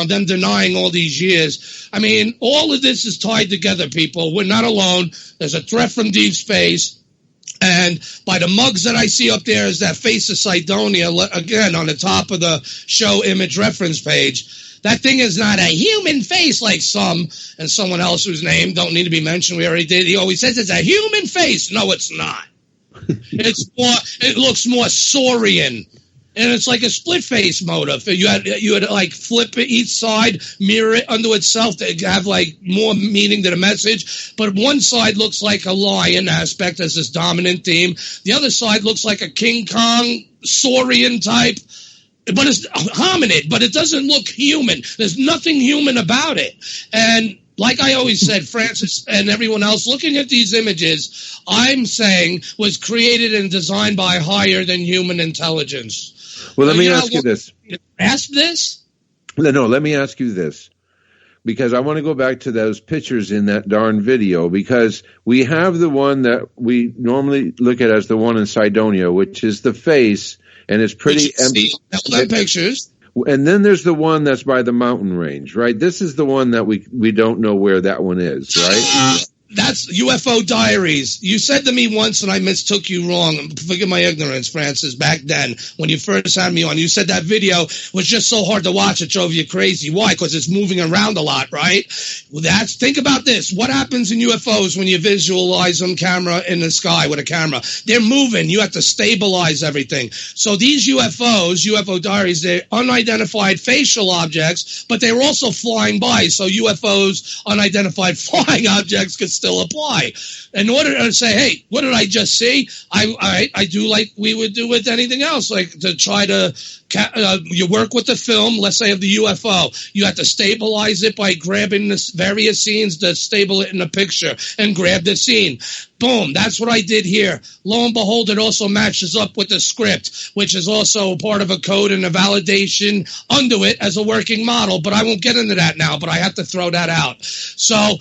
them denying all these years. I mean, all of this is tied together, people. We're not alone. There's a threat from deep space. And by the mugs that I see up there is that face of Cydonia, again, on the top of the show image reference page. That thing is not a human face like some, and someone else whose name don't need to be mentioned. We already did. He always says it's a human face. No, it's not. It looks more saurian. And it's like a split face motive. You had like flip it each side, mirror it unto itself to have like more meaning to the message. But one side looks like a lion aspect as this dominant theme. The other side looks like a King Kong saurian type, but it's hominid, but it doesn't look human. There's nothing human about it. And like I always said, Francis and everyone else, looking at these images, I'm saying was created and designed by higher than human intelligence. Well, let me ask you this. Ask this? No, let me ask you this. Because I want to go back to those pictures in that darn video, because we have the one that we normally look at as the one in Cydonia, which is the face, and it's pretty empty. Pictures. And then there's the one that's by the mountain range, right? This is the one that we don't know where that one is, right? That's UFO Diaries. You said to me once, and I mistook you wrong. Forgive my ignorance, Francis, back then when you first had me on. You said that video was just so hard to watch it drove you crazy. Why? Because it's moving around a lot, right? Well, think about this. What happens in UFOs when you visualize them camera in the sky with a camera? They're moving. You have to stabilize everything. So these UFOs, UFO Diaries, they're unidentified facial objects, but they're also flying by. So UFOs, unidentified flying objects, could still apply. In order to say, hey, what did I just see? I do like we would do with anything else, like to try to you work with the film, let's say of the UFO. You have to stabilize it by grabbing the various scenes to stable it in a picture and grab the scene. Boom, that's what I did here. Lo and behold, it also matches up with the script, which is also part of a code and a validation under it as a working model. But I won't get into that now, but I have to throw that out. So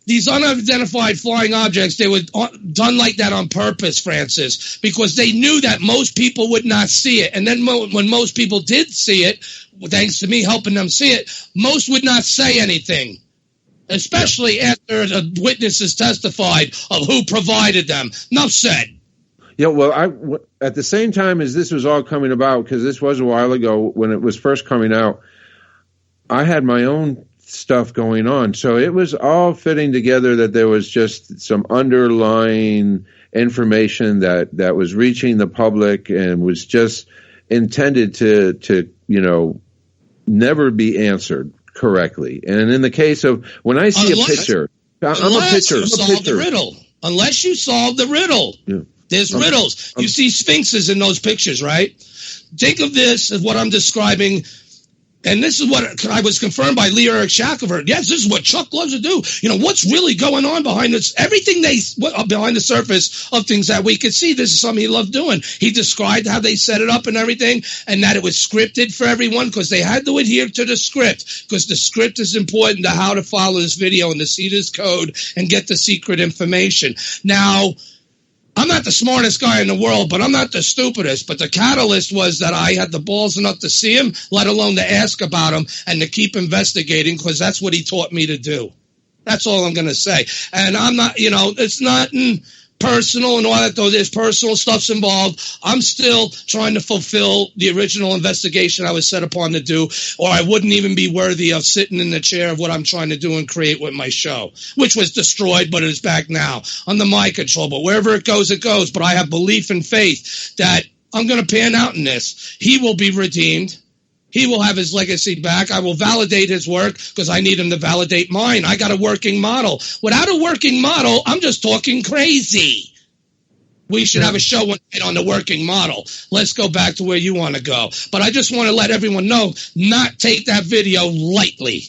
these unidentified flying objects, they were done like that on purpose, Francis, because they knew that most people would not see it. And then when most people did see it, thanks to me helping them see it, most would not say anything, especially after the witnesses testified of who provided them. Enough said. Yeah, well, at the same time as this was all coming about, because this was a while ago when it was first coming out, I had my own stuff going on. So it was all fitting together that there was just some underlying information that was reaching the public and was just intended to never be answered correctly. And in the case of when I see a picture, I'm a picture. Unless you solve the riddle. Yeah. There's riddles. You see sphinxes in those pictures, right? Think of this as what I'm describing. And this is what I was confirmed by Lee Eric Shackelford. Yes, this is what Chuck loves to do. You know, what's really going on behind this? Everything behind the surface of things that we could see. This is something he loved doing. He described how they set it up and everything, and that it was scripted for everyone because they had to adhere to the script, because the script is important to how to follow this video and to see this code and get the secret information. Now, I'm not the smartest guy in the world, but I'm not the stupidest. But the catalyst was that I had the balls enough to see him, let alone to ask about him and to keep investigating, because that's what he taught me to do. That's all I'm going to say. And I'm not, you know, it's not personal and all that, though there's personal stuff's involved. I'm still trying to fulfill the original investigation I was set upon to do, or I wouldn't even be worthy of sitting in the chair of what I'm trying to do and create with my show, which was destroyed, but it is back now under my control. But wherever it goes, it goes. But I have belief and faith that I'm going to pan out in this. He will be redeemed. He will have his legacy back. I will validate his work because I need him to validate mine. I got a working model. Without a working model, I'm just talking crazy. We should have a show one night on the working model. Let's go back to where you want to go. But I just want to let everyone know, not take that video lightly.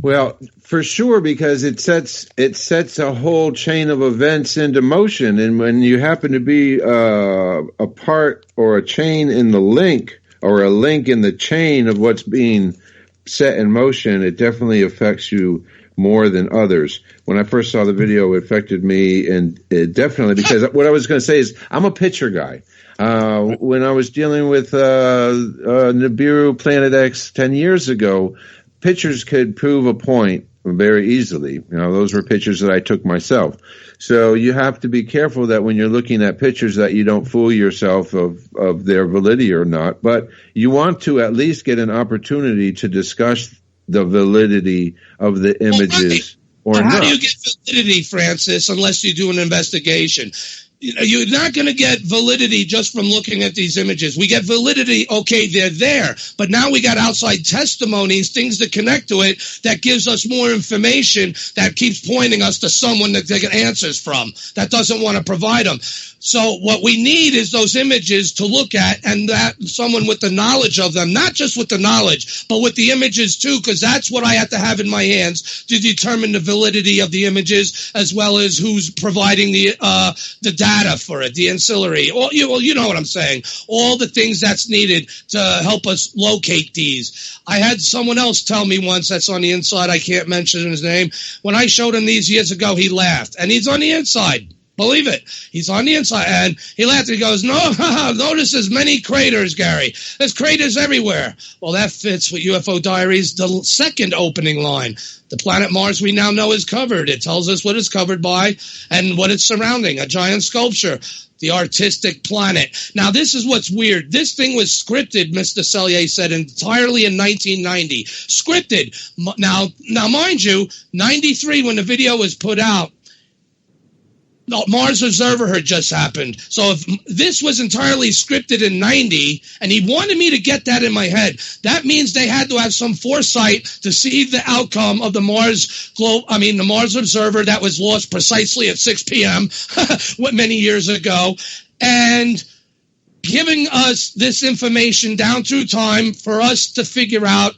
Well, for sure, because it sets a whole chain of events into motion, and when you happen to be a part or a chain in the link, or a link in the chain of what's being set in motion, it definitely affects you more than others. When I first saw the video, it affected me, and it definitely, because what I was going to say is I'm a picture guy. When I was dealing with Nibiru Planet X 10 years ago, pictures could prove a point very easily. You know, those were pictures that I took myself. So you have to be careful that when you're looking at pictures that you don't fool yourself of their validity or not. But you want to at least get an opportunity to discuss the validity of the images or not. How do you get validity, Francis, unless you do an investigation? You know, you're not going to get validity just from looking at these images. We get validity, okay, they're there, but now we got outside testimonies, things that connect to it, that gives us more information, that keeps pointing us to someone that they get answers from, that doesn't want to provide them. So what we need is those images to look at, and that someone with the knowledge of them, not just with the knowledge, but with the images too, because that's what I have to have in my hands to determine the validity of the images, as well as who's providing the data for it, the ancillary. You know what I'm saying. All the things that's needed to help us locate these. I had someone else tell me once, that's on the inside, I can't mention his name. When I showed him these years ago, he laughed, and he's on the inside. Believe it. He's on the inside. And he laughed. He goes, no, notice there's many craters, Gary. There's craters everywhere. Well, that fits with UFO Diaries, the second opening line. The planet Mars we now know is covered. It tells us what it's covered by and what it's surrounding, a giant sculpture, the artistic planet. Now, this is what's weird. This thing was scripted, Mr. Cellier said, entirely in 1990. Scripted. Now, mind you, 93, when the video was put out, Mars Observer had just happened. So if this was entirely scripted in 90, and he wanted me to get that in my head, that means they had to have some foresight to see the outcome of the Mars Observer that was lost precisely at 6 p.m. many years ago, and giving us this information down through time for us to figure out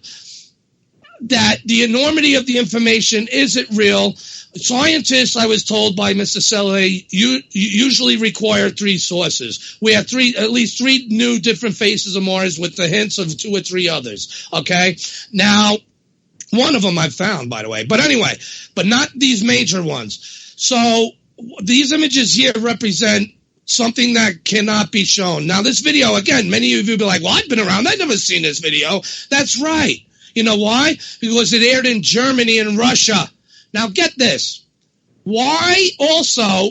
that the enormity of the information, is it real? Scientists, I was told by Mr. Selle, usually require 3 sources. We have at least 3 new different faces of Mars with the hints of 2 or 3 others. Okay? Now, one of them I've found, by the way. But anyway, but not these major ones. So these images here represent something that cannot be shown. Now, this video, again, many of you will be like, well, I've been around. I've never seen this video. That's right. You know why? Because it aired in Germany and Russia. Now, get this. Why also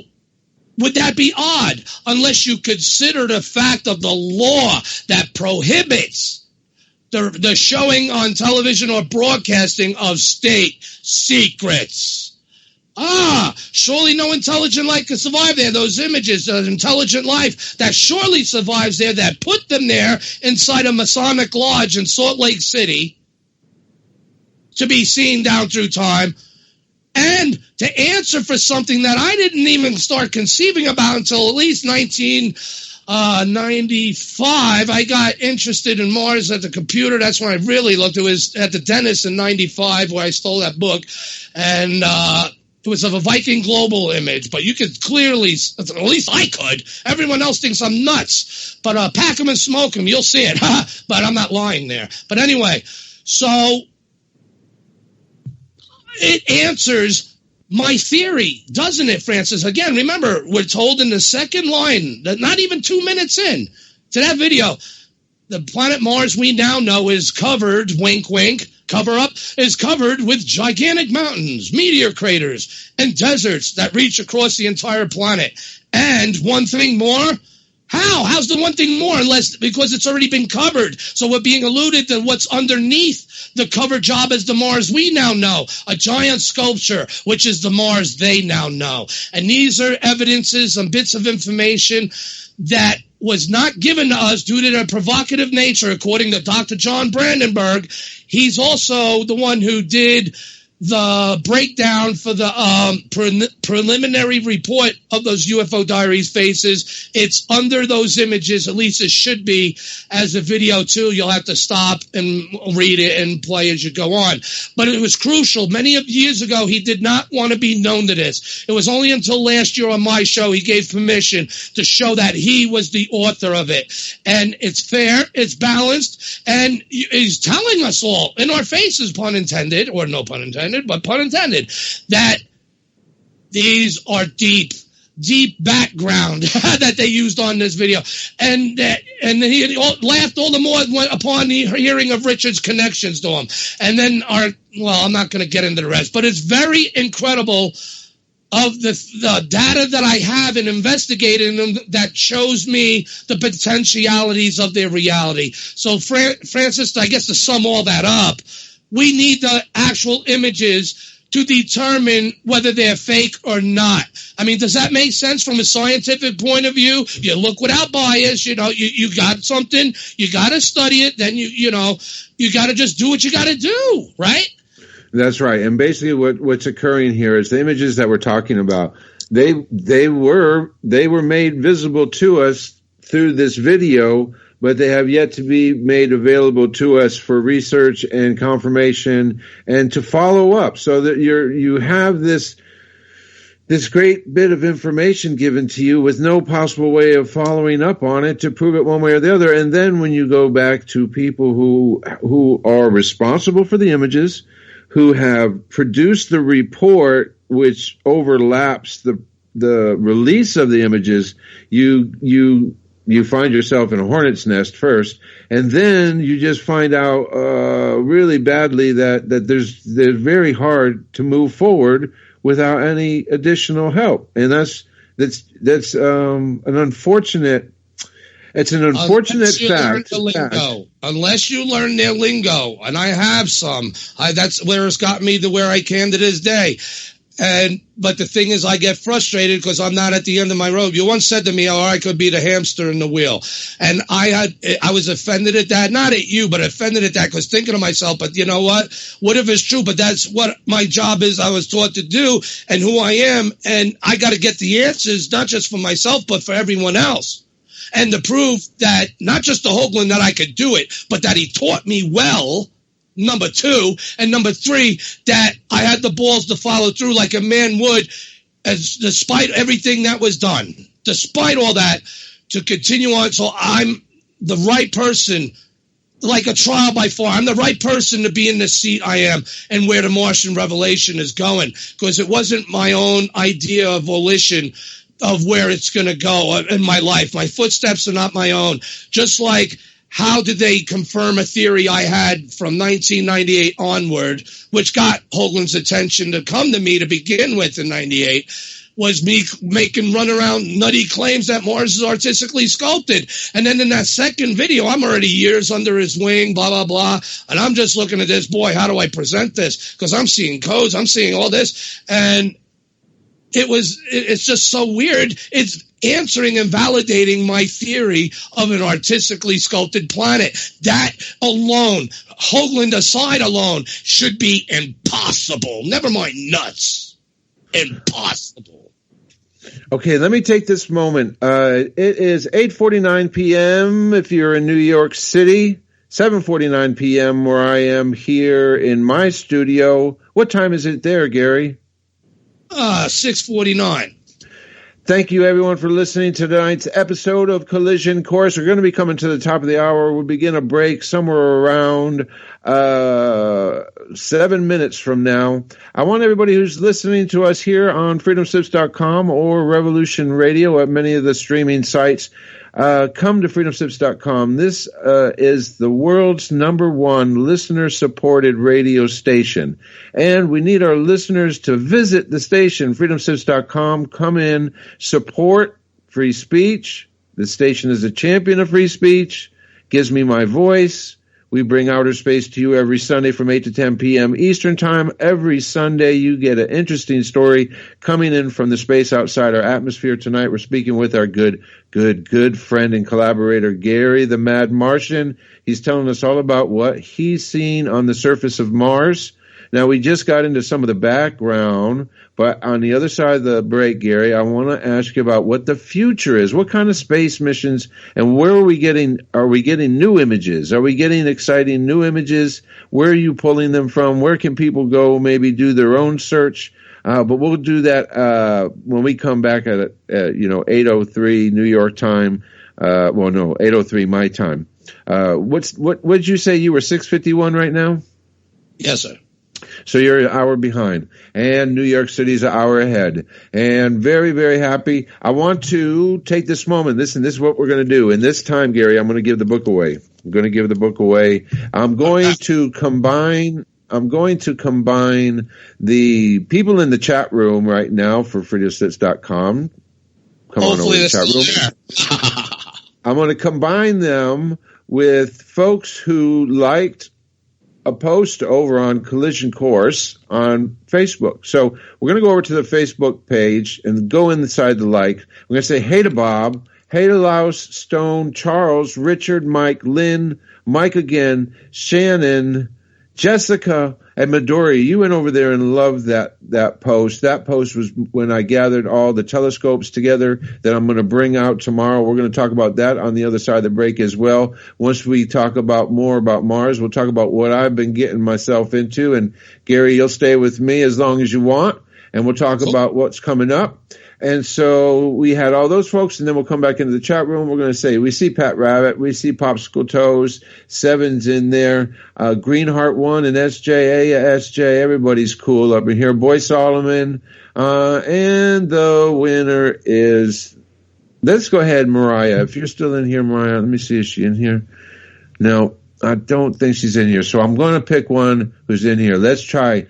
would that be odd unless you consider the fact of the law that prohibits the showing on television or broadcasting of state secrets? Surely no intelligent life can survive there. Those images of intelligent life that surely survives there, that put them there inside a Masonic lodge in Salt Lake City to be seen down through time. And to answer for something that I didn't even start conceiving about until at least 1995, I got interested in Mars at the computer. That's when I really looked. It was at the dentist in 95 where I stole that book. And it was of a Viking Global image, but you could clearly, at least I could. Everyone else thinks I'm nuts. But pack them and smoke them. You'll see it. But I'm not lying there. But anyway, so it answers my theory, doesn't it, Francis? Again, remember, we're told in the second line, that not even 2 minutes in to that video, the planet Mars we now know is covered, wink, wink, cover up, is covered with gigantic mountains, meteor craters, and deserts that reach across the entire planet. And one thing more, how's the one thing more unless because it's already been covered? So we're being alluded to what's underneath the cover job as the Mars we now know, a giant sculpture, which is the Mars they now know. And these are evidences and bits of information that was not given to us due to their provocative nature, according to Dr. John Brandenburg. He's also the one who did the breakdown for the preliminary report of those UFO diaries faces. It's under those images, at least it should be, as a video too. You'll have to stop and read it and play as you go on. But it was crucial. Many years ago, he did not want to be known to this. It was only until last year on my show he gave permission to show that he was the author of it. And it's fair, it's balanced, and he's telling us all in our faces, pun intended, or no pun intended, but pun intended, that these are deep background that they used on this video. And he laughed all the more upon the hearing of Richard's connections to him. And then I'm not going to get into the rest, but it's very incredible of the data that I have in investigating them that shows me the potentialities of their reality. So, Francis, I guess to sum all that up, we need the actual images to determine whether they're fake or not. I mean, does that make sense from a scientific point of view? You look without bias, you got something, you got to study it, then you got to just do what you got to do, right? That's right. And basically what's occurring here is the images that we're talking about, they were made visible to us through this video, but they have yet to be made available to us for research and confirmation and to follow up, so that you have this great bit of information given to you with no possible way of following up on it to prove it one way or the other. And then when you go back to people who are responsible for the images, who have produced the report which overlaps the release of the images, you find yourself in a hornet's nest first, and then you just find out really badly that there's very hard to move forward without any additional help, and that's an unfortunate. It's an unfortunate fact. Unless you learn their lingo, and I have some, that's where it's got me to where I can to this day. But the thing is, I get frustrated because I'm not at the end of my rope. You once said to me, I could be the hamster in the wheel. And I was offended at that, not at you, but offended at that, because thinking to myself, but you know what? What if it's true? But that's what my job is. I was taught to do and who I am. And I got to get the answers, not just for myself, but for everyone else. And to prove that not just to Hoagland that I could do it, but that he taught me well, number two, and number three, that I had the balls to follow through like a man would, despite everything that was done, despite all that, to continue on. So I'm the right person, like a trial by fire. I'm the right person to be in the seat I am and where the Martian revelation is going, because it wasn't my own idea of volition of where it's going to go in my life. My footsteps are not my own. Just like, how did they confirm a theory I had from 1998 onward, which got Hoagland's attention to come to me to begin with in 98, was me making runaround nutty claims that Mars is artistically sculpted. And then in that second video, I'm already years under his wing, blah, blah, blah. And I'm just looking at this, boy, how do I present this? Because I'm seeing codes, I'm seeing all this. And it's just so weird. answering and validating my theory of an artistically sculpted planet. That alone, Hoagland aside alone, should be impossible. Never mind nuts. Impossible. Okay, let me take this moment. It is 8:49 p.m. if you're in New York City, 7:49 p.m. where I am here in my studio. What time is it there, Gary? 6:49. Thank you, everyone, for listening to tonight's episode of Collision Course. We're going to be coming to the top of the hour. We'll begin a break somewhere around 7 minutes from now. I want everybody who's listening to us here on freedomsips.com or Revolution Radio at many of the streaming sites, come to freedomsips.com. This is the world's #1 listener-supported radio station. And we need our listeners to visit the station, freedomsips.com. Come in, support free speech. The station is a champion of free speech, gives me my voice. We bring Outer Space to you every Sunday from 8 to 10 p.m. Eastern Time. Every Sunday you get an interesting story coming in from the space outside our atmosphere. Tonight we're speaking with our good friend and collaborator, Gary the Mad Martian. He's telling us all about what he's seen on the surface of Mars. Now, we just got into some of the background, but on the other side of the break, Gary, I want to ask you about what the future is. What kind of space missions and where are we getting new images? Are we getting exciting new images? Where are you pulling them from? Where can people go maybe do their own search? But we'll do that when we come back at 8:03 New York time. 8:03 my time. What did you say? You were 6:51 right now? Yes, sir. So you're an hour behind, and New York City's an hour ahead, and very, very happy. I want to take this moment. This is what we're going to do. And this time, Gary, I'm going to give the book away. I'm going to combine the people in the chat room right now for freedomsips.com. Come on over to the chat room. I'm going to combine them with folks who liked a post over on Collision Course on Facebook. So we're going to go over to the Facebook page and go inside the like. We're going to say, hey to Bob, hey to Laos, Stone, Charles, Richard, Mike, Lynn, Mike again, Shannon, Jessica, and Midori. You went over there and loved that post. That post was when I gathered all the telescopes together that I'm going to bring out tomorrow. We're going to talk about that on the other side of the break as well. Once we talk more about Mars, we'll talk about what I've been getting myself into. And Gary, you'll stay with me as long as you want, and we'll talk about what's coming up. And so we had all those folks, and then we'll come back into the chat room. We're going to say, we see Pat Rabbit, we see Popsicle Toes, Seven's in there, Greenheart 1 and SJ, everybody's cool up in here. Boy Solomon, and the winner is, let's go ahead, Mariah. If you're still in here, Mariah, let me see, is she in here? No, I don't think she's in here. So I'm going to pick one who's in here. Let's try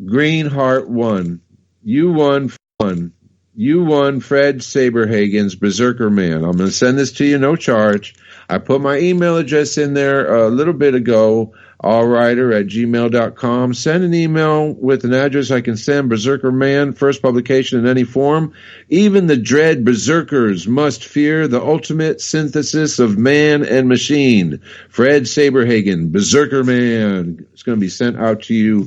Greenheart 1. You won fun. You won Fred Saberhagen's Berserker Man. I'm going to send this to you, no charge. I put my email address in there a little bit ago, allwriter@gmail.com. Send an email with an address I can send. Berserker Man, first publication in any form. Even the dread berserkers must fear the ultimate synthesis of man and machine. Fred Saberhagen, Berserker Man. It's going to be sent out to you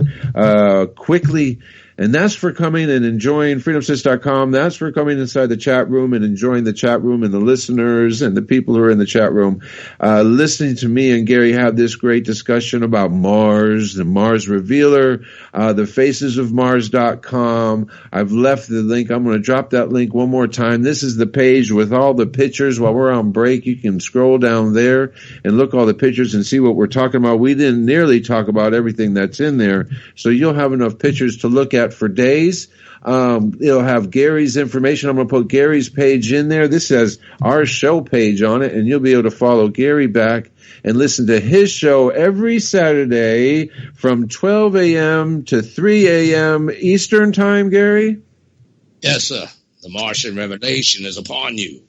quickly. And that's for coming and enjoying freedomsips.com. That's for coming inside the chat room and enjoying the chat room and the listeners and the people who are in the chat room, listening to me and Gary have this great discussion about Mars, the Mars Revealer, the facesofmars.com. I've left the link. I'm going to drop that link one more time. This is the page with all the pictures. While we're on break, you can scroll down there and look all the pictures and see what we're talking about. We didn't nearly talk about everything that's in there, so you'll have enough pictures to look at for days. It'll have Gary's information. I'm going to put Gary's page in there. This has our show page on it, and you'll be able to follow Gary back and listen to his show every Saturday from 12 a.m. to 3 a.m. Eastern Time, Gary? Yes, sir. The Martian revelation is upon you.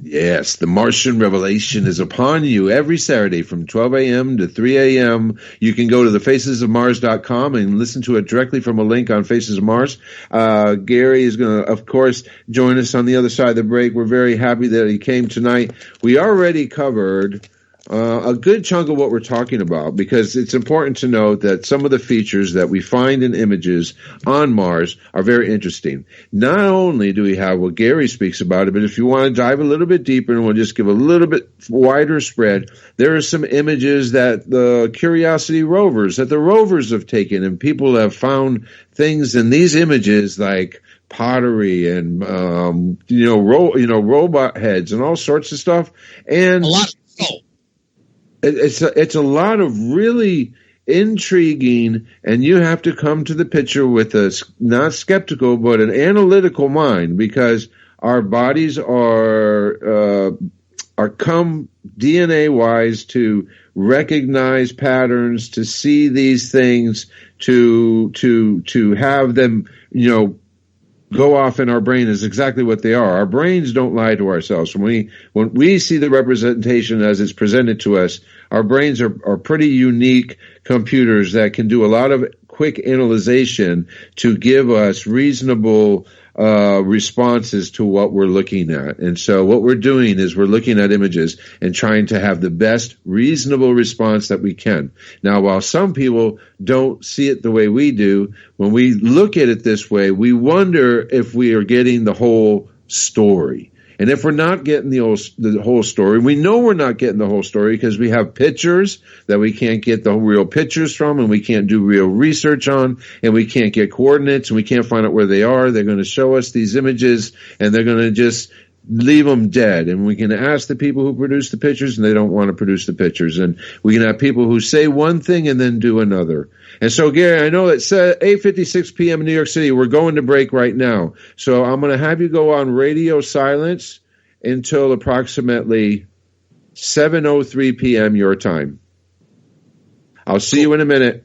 Yes, the Martian revelation is upon you every Saturday from 12 a.m. to 3 a.m. You can go to thefacesofmars.com and listen to it directly from a link on Faces of Mars. Gary is going to, of course, join us on the other side of the break. We're very happy that he came tonight. We already covered a good chunk of what we're talking about, because it's important to note that some of the features that we find in images on Mars are very interesting. Not only do we have what Gary speaks about it, but if you want to dive a little bit deeper, and we'll just give a little bit wider spread, there are some images that the Curiosity rovers, that the rovers have taken, and people have found things in these images like pottery and robot heads and all sorts of stuff, and a lot of snow. It's a lot of really intriguing, and you have to come to the picture with a not skeptical but an analytical mind, because our bodies are come DNA wise to recognize patterns, to see these things, to have them go off in our brain is exactly what they are. Our brains don't lie to ourselves. When we see the representation as it's presented to us, our brains are pretty unique computers that can do a lot of quick analyzation to give us reasonable responses to what we're looking at. And so what we're doing is we're looking at images and trying to have the best reasonable response that we can. Now, while some people don't see it the way we do, when we look at it this way, we wonder if we are getting the whole story. And if we're not getting the whole story, we know we're not getting the whole story because we have pictures that we can't get the real pictures from, and we can't do real research on, and we can't get coordinates, and we can't find out where they are. They're going to show us these images, and they're going to just leave them dead. And we can ask the people who produce the pictures, and they don't want to produce the pictures. And we can have people who say one thing and then do another. And so, Gary, I know it's 8:56 p.m. in New York City. We're going to break right now. So I'm going to have you go on radio silence until approximately 7:03 p.m. your time. I'll see you in a minute.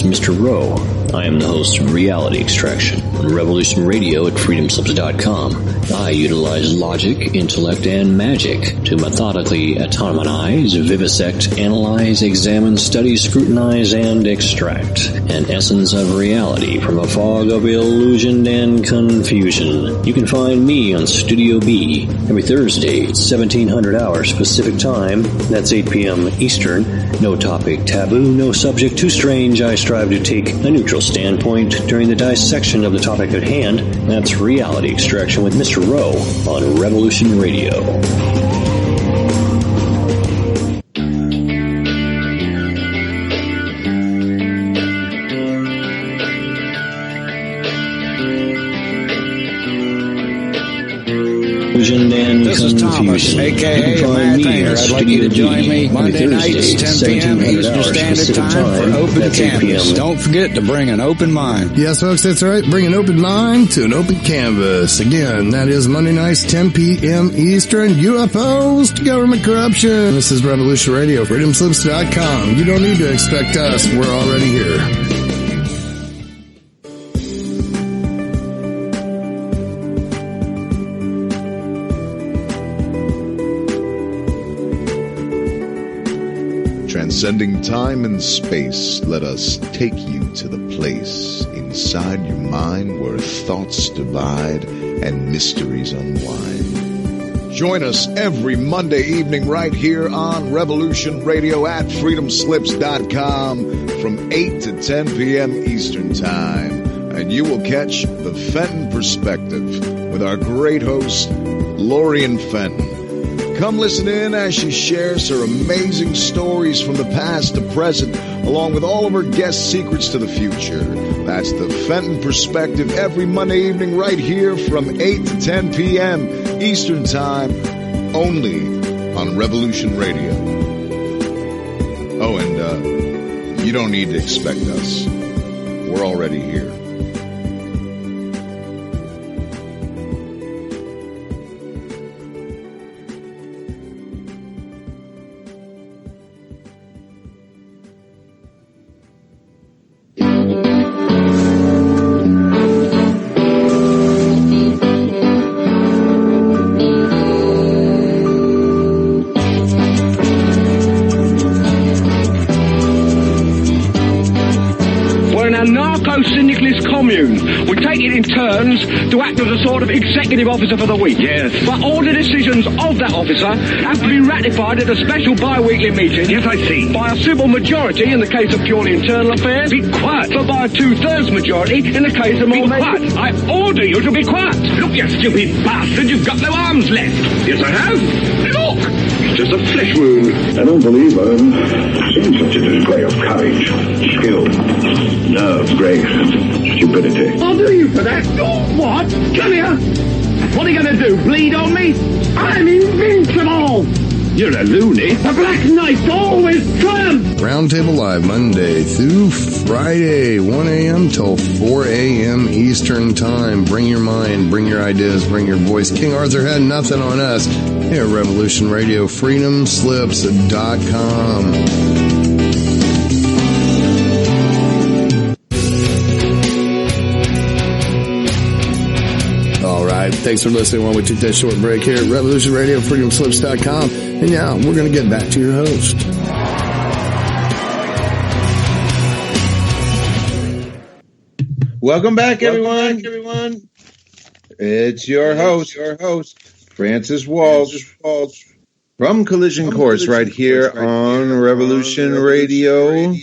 Mr. Rowe. I am the host of Reality Extraction on Revolution Radio at freedomslips.com. I utilize logic, intellect, and magic to methodically autonomize, vivisect, analyze, examine, study, scrutinize, and extract an essence of reality from a fog of illusion and confusion. You can find me on Studio B every Thursday at 1700 hours Pacific Time. That's 8 p.m. Eastern. No topic taboo, no subject too strange. I strive to take a neutral standpoint during the dissection of the topic at hand. That's Reality Extraction with Mr. Rowe on Revolution Radio. This is Thomas, a.k.a. Mad Painter. I'd like you to join me Monday nights, 10 p.m. Eastern Standard Time for Open Canvas. Don't forget to bring an open mind. Yes, folks, that's right. Bring an open mind to an open canvas. Again, that is Monday nights, 10 p.m. Eastern. UFOs to government corruption. This is Revolution Radio, freedomslips.com. You don't need to expect us. We're already here. Transcending time and space, let us take you to the place inside your mind where thoughts divide and mysteries unwind. Join us every Monday evening right here on Revolution Radio at freedomslips.com from 8 to 10 p.m. Eastern Time. And you will catch the Fenton Perspective with our great host, Lorian Fenton. Come listen in as she shares her amazing stories from the past to present, along with all of her guest secrets to the future. That's the Fenton Perspective every Monday evening right here from 8 to 10 p.m. Eastern Time, only on Revolution Radio. Oh, and you don't need to expect us. We're already here. Syndicalist commune. We take it in turns to act as a sort of executive officer for the week. Yes. But all the decisions of that officer have to be ratified at a special bi-weekly meeting. Yes, I see. By a simple majority in the case of purely internal affairs. Be quiet. But by a 2/3 majority in the case of more... Be quiet. I order you to be quiet. Look, you stupid bastard, you've got no arms left. Yes, I have. Look. It's just a flesh wound. I don't believe I've seen such a display of courage, skill, nerve, grace, stupidity. I'll do you for that. Oh, what? Come here. What are you going to do, bleed on me? I'm invincible. You're a loony. The Black Knight always triumphs. Roundtable Live, Monday through Friday, 1 a.m. till 4 a.m. Eastern Time. Bring your mind, bring your ideas, bring your voice. King Arthur had nothing on us. Here at Revolution Radio, freedomslips.com. Thanks for listening while we took that short break here at Revolution Radio, freedomslips.com. And now we're going to get back to your host. Welcome back, everyone. It's your host, Francis Walsh, from Collision Course, right here on Revolution Radio,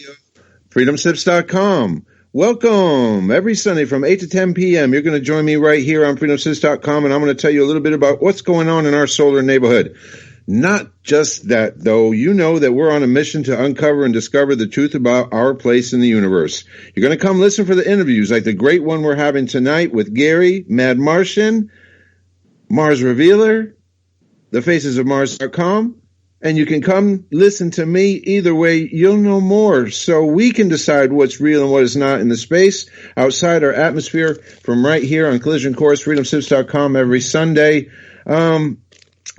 freedomslips.com. Welcome. Every Sunday from 8 to 10 p.m., you're going to join me right here on freedomslips.com, and I'm going to tell you a little bit about what's going on in our solar neighborhood. Not just that, though. You know that we're on a mission to uncover and discover the truth about our place in the universe. You're going to come listen for the interviews, like the great one we're having tonight with Gary, Mad Martian, Mars Revealer, thefacesofmars.com, and you can come listen to me. Either way, you'll know more. So we can decide what's real and what is not in the space outside our atmosphere from right here on Collision Course, freedomslips.com every Sunday.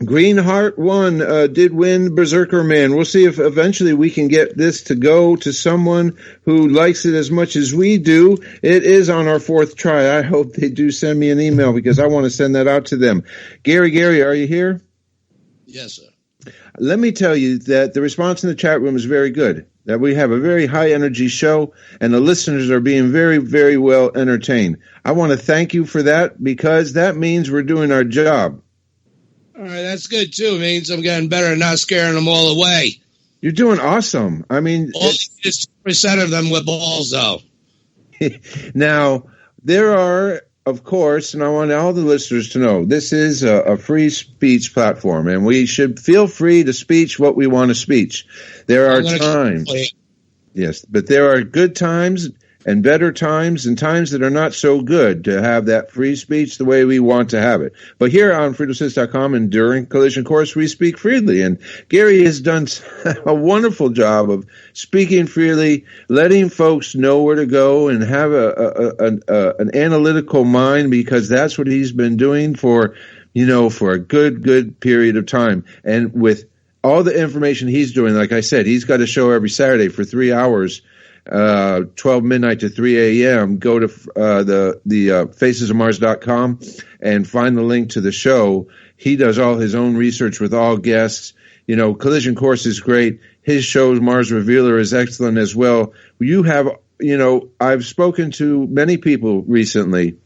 Greenheart 1 did win Berserker Man. We'll see if eventually we can get this to go to someone who likes it as much as we do. It is on our 4th try. I hope they do send me an email because I want to send that out to them. Gary, are you here? Yes, sir. Let me tell you that the response in the chat room is very good, that we have a very high-energy show, and the listeners are being very, very well entertained. I want to thank you for that because that means we're doing our job. All right, that's good, too. It means I'm getting better and not scaring them all away. You're doing awesome. I mean... Only 2% of them with balls, though. Now, there are... Of course, and I want all the listeners to know, this is a free speech platform, and we should feel free to speech what we want to speech. There are times, yes, but there are good times and better times and times that are not so good to have that free speech the way we want to have it. But here on freedomslips.com and during Collision Course, we speak freely. And Gary has done a wonderful job of speaking freely, letting folks know where to go and have an analytical mind, because that's what he's been doing for a good period of time. And with all the information he's doing, like I said, he's got a show every Saturday for 3 hours, 12 midnight to 3 a.m. Go to the facesofmars.com and find the link to the show. He does all his own research with all guests. Collision Course is great. his show, Mars Revealer, is excellent as well. You have, I've spoken to many people recently,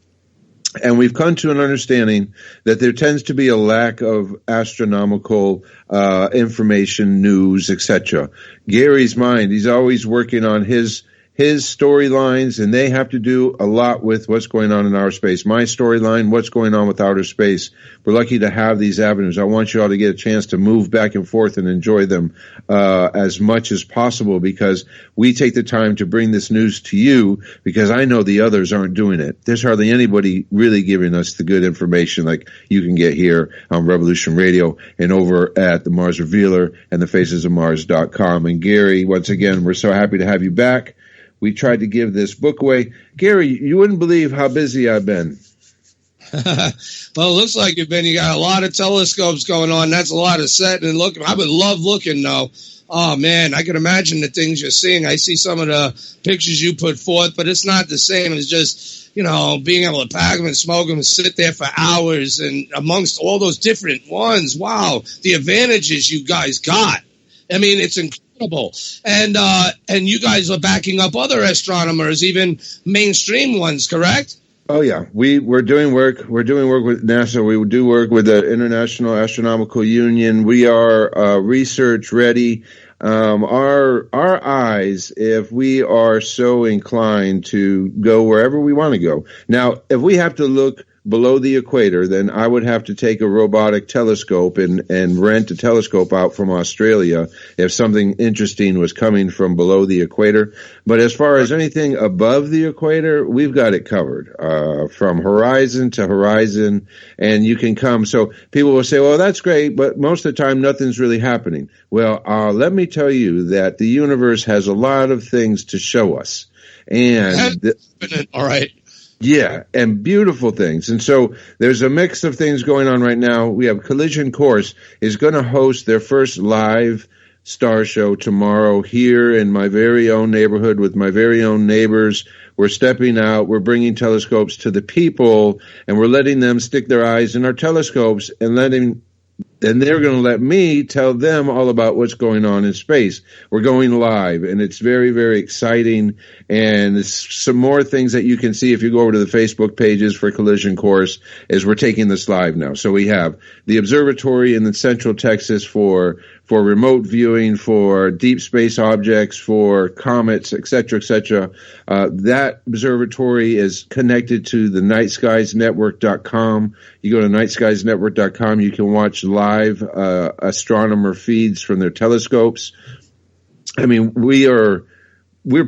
and we've come to an understanding that there tends to be a lack of astronomical information, news, etc. Gary's mind, he's always working on his storylines, and they have to do a lot with what's going on in outer space. My storyline, what's going on with outer space. We're lucky to have these avenues. I want you all to get a chance to move back and forth and enjoy them as much as possible, because we take the time to bring this news to you, because I know the others aren't doing it. There's hardly anybody really giving us the good information like you can get here on Revolution Radio and over at the Mars Revealer and the facesofmars.com. And Gary, once again, we're so happy to have you back. We tried to give this book away. Gary, you wouldn't believe how busy I've been. Well, it looks like you got a lot of telescopes going on. That's a lot of setting and looking. I would love looking, though. Oh, man, I can imagine the things you're seeing. I see some of the pictures you put forth, but it's not the same as just, being able to pack them and smoke them and sit there for hours and amongst all those different ones. Wow, the advantages you guys got. I mean, it's incredible. And you guys are backing up other astronomers, even mainstream ones, correct? Oh, yeah. We're doing work. We're doing work with NASA. We do work with the International Astronomical Union. We are research ready. Our eyes, if we are so inclined to go wherever we want to go. Now, if we have to look below the equator, then I would have to take a robotic telescope and rent a telescope out from Australia if something interesting was coming from below the equator. But as far as anything above the equator, we've got it covered, from horizon to horizon, and you can come. So people will say, well, that's great, but most of the time nothing's really happening. Well, let me tell you that the universe has a lot of things to show us. And all right. Yeah, and beautiful things. And so there's a mix of things going on right now. We have Collision Course is going to host their first live star show tomorrow here in my very own neighborhood with my very own neighbors. We're stepping out. We're bringing telescopes to the people, and we're letting them stick their eyes in our telescopes and they're going to let me tell them all about what's going on in space. We're going live, and it's very, very exciting. And there's some more things that you can see if you go over to the Facebook pages for Collision Course, as we're taking this live now. So we have the observatory in the Central Texas for remote viewing, for deep space objects, for comets, et cetera, et cetera. That observatory is connected to the nightskiesnetwork.com. You go to nightskiesnetwork.com, you can watch live astronomer feeds from their telescopes. I mean, we're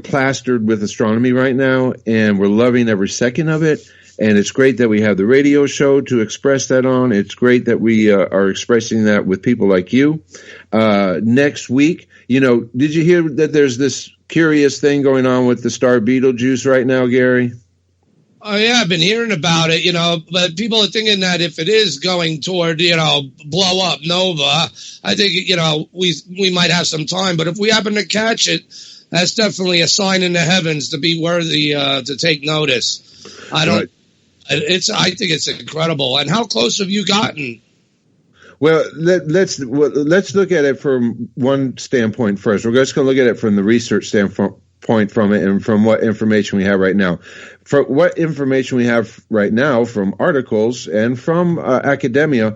plastered with astronomy right now, and we're loving every second of it. And it's great that we have the radio show to express that on. It's great that we are expressing that with people like you. Next week, did you hear that there's this curious thing going on with the star Betelgeuse right now, Gary? Oh, yeah, I've been hearing about it, but people are thinking that if it is going toward, blow up nova, I think, we might have some time. But if we happen to catch it, that's definitely a sign in the heavens to be worthy to take notice. I think it's incredible. And how close have you gotten? Well, let's look at it from one standpoint first. We're just going to look at it from the research standpoint from it, and from what information we have right now. For what information we have right now from articles and from academia,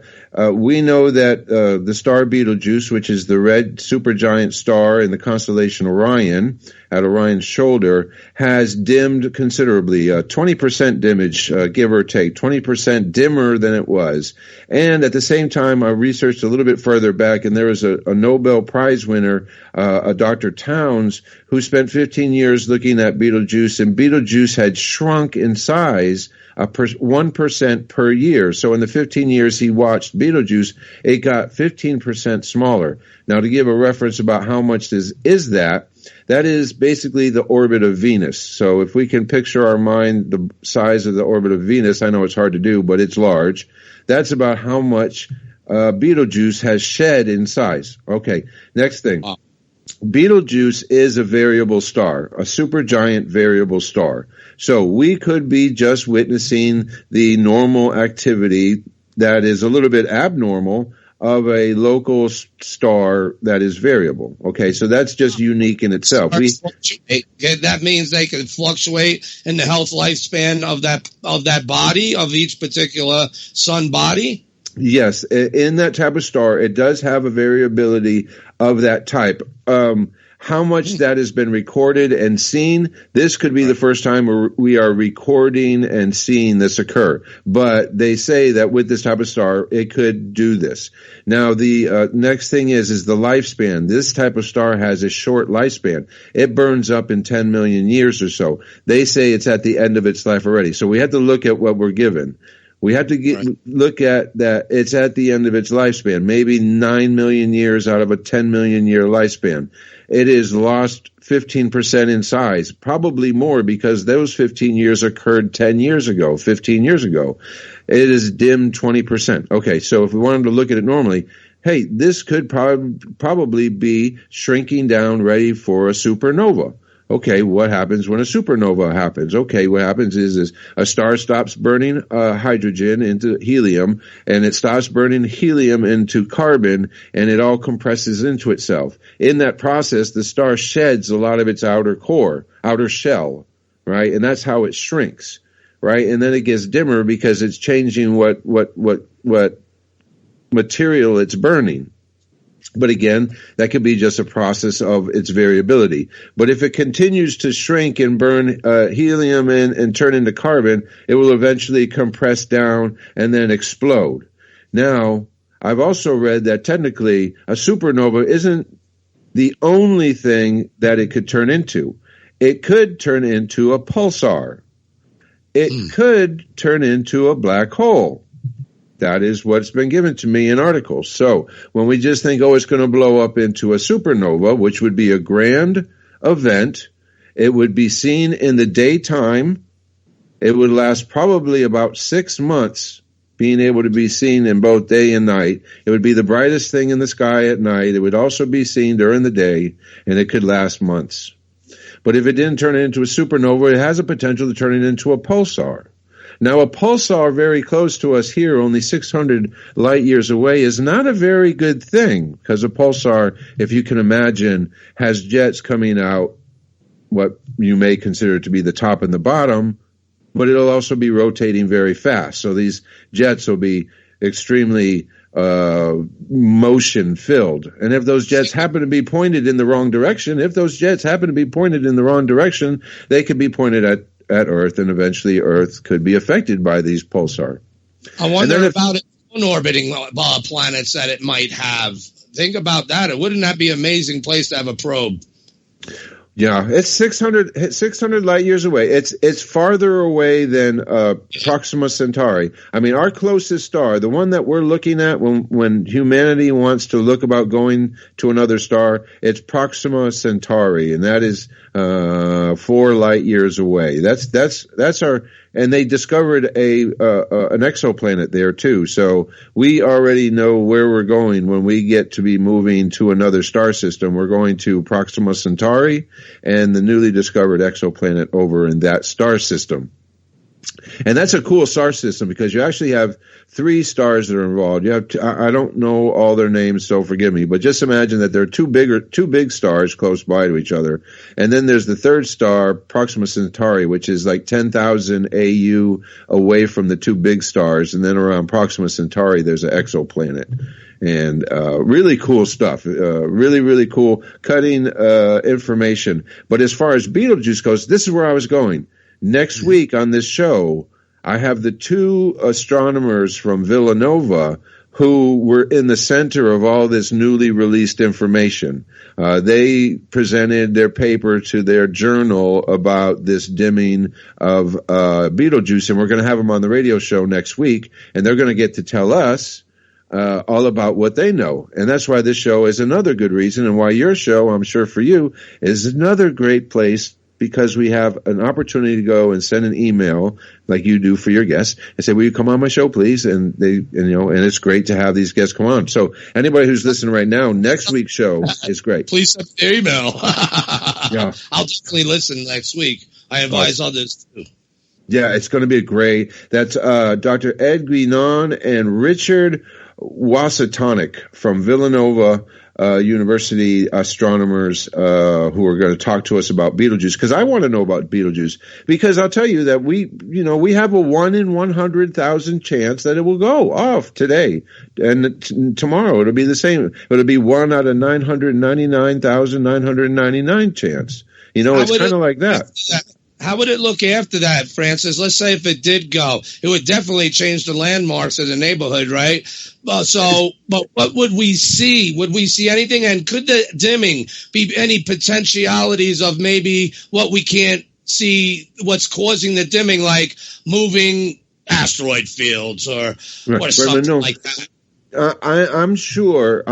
we know that the star Betelgeuse, which is the red supergiant star in the constellation Orion, at Orion's shoulder, has dimmed considerably, 20% dimmage, give or take, 20% dimmer than it was. And at the same time, I researched a little bit further back, and there was a Nobel Prize winner, a Dr. Towns, who spent 15 years looking at Betelgeuse, and Betelgeuse had shrunk in size 1% per year. So in the 15 years he watched Betelgeuse, it got 15% smaller. Now, to give a reference about how much is that is basically the orbit of Venus. So if we can picture our mind the size of the orbit of Venus, I know it's hard to do, but it's large. That's about how much Betelgeuse has shed in size. Okay, next thing. Betelgeuse is a variable star, a supergiant variable star. So we could be just witnessing the normal activity that is a little bit abnormal of a local star that is variable. Okay, so that's just unique in itself. That means they can fluctuate in the health lifespan of that body, of each particular sun body? Yes, in that type of star, it does have a variability of that type. How much that has been recorded and seen, this could be the first time we are recording and seeing this occur. But they say that with this type of star, it could do this. Now, the next thing is the lifespan. This type of star has a short lifespan. It burns up in 10 million years or so. They say it's at the end of its life already. So we have to look at what we're given. We have to look at that it's at the end of its lifespan, maybe 9 million years out of a 10 million year lifespan. It is lost 15% in size, probably more because those 15 years occurred 10 years ago, 15 years ago. It is dimmed 20%. Okay, so if we wanted to look at it normally, hey, this could probably be shrinking down, ready for a supernova. Okay, what happens when a supernova happens? Okay, what happens is a star stops burning hydrogen into helium, and it stops burning helium into carbon, and it all compresses into itself. In that process, the star sheds a lot of its outer shell, right? And that's how it shrinks, right? And then it gets dimmer because it's changing what material it's burning. But again, that could be just a process of its variability. But if it continues to shrink and burn helium and turn into carbon, it will eventually compress down and then explode. Now, I've also read that technically a supernova isn't the only thing that it could turn into. It could turn into a pulsar. It could turn into a black hole. That is what's been given to me in articles. So when we just think, it's going to blow up into a supernova, which would be a grand event, it would be seen in the daytime. It would last probably about 6 months, being able to be seen in both day and night. It would be the brightest thing in the sky at night. It would also be seen during the day, and it could last months. But if it didn't turn it into a supernova, it has a potential to turn it into a pulsar. Now, a pulsar very close to us here, only 600 light years away, is not a very good thing, because a pulsar, if you can imagine, has jets coming out, what you may consider to be the top and the bottom, but it'll also be rotating very fast. So these jets will be extremely motion filled. And if those jets happen to be pointed in the wrong direction, they could be pointed at Earth, and eventually Earth could be affected by these pulsar. I wonder about orbiting planets that it might have. Think about that. Wouldn't that be an amazing place to have a probe? Yeah, it's 600 light years away. It's farther away than Proxima Centauri. I mean, our closest star, the one that we're looking at when humanity wants to look about going to another star, it's Proxima Centauri, and that is 4 light years away. That's our. And they discovered an exoplanet there too. So we already know where we're going when we get to be moving to another star system. We're going to Proxima Centauri and the newly discovered exoplanet over in that star system. And that's a cool star system because you actually have 3 stars that are involved. You have I don't know all their names, so forgive me, but just imagine that there are two big stars close by to each other. And then there's the third star, Proxima Centauri, which is like 10,000 AU away from the 2 big stars. And then around Proxima Centauri, there's an exoplanet. And really cool stuff. Really, really cool cutting information. But as far as Betelgeuse goes, this is where I was going. Next week on this show, I have the 2 astronomers from Villanova who were in the center of all this newly released information. They presented their paper to their journal about this dimming of Betelgeuse, and we're going to have them on the radio show next week, and they're going to get to tell us all about what they know. And that's why this show is another good reason, and why your show, I'm sure for you, is another great place, because we have an opportunity to go and send an email like you do for your guests and say, will you come on my show, please? And and it's great to have these guests come on. So anybody who's listening right now, next week's show is great. Please send their email. Yeah. I'll definitely listen next week. I advise others too. Yeah, it's going to be great. That's Dr. Ed Guinan and Richard Wasatonic from Villanova University astronomers who are going to talk to us about Betelgeuse, because I want to know about Betelgeuse, because I'll tell you that we have a 1 in 100,000 chance that it will go off today, and tomorrow it'll be the same. It'll be 1 out of 999,999 chance. It's kind of like that. How would it look after that, Francis? Let's say if it did go, it would definitely change the landmarks of the neighborhood, right? But what would we see? Would we see anything? And could the dimming be any potentialities of maybe what we can't see, what's causing the dimming, like moving asteroid fields or something like that? I'm sure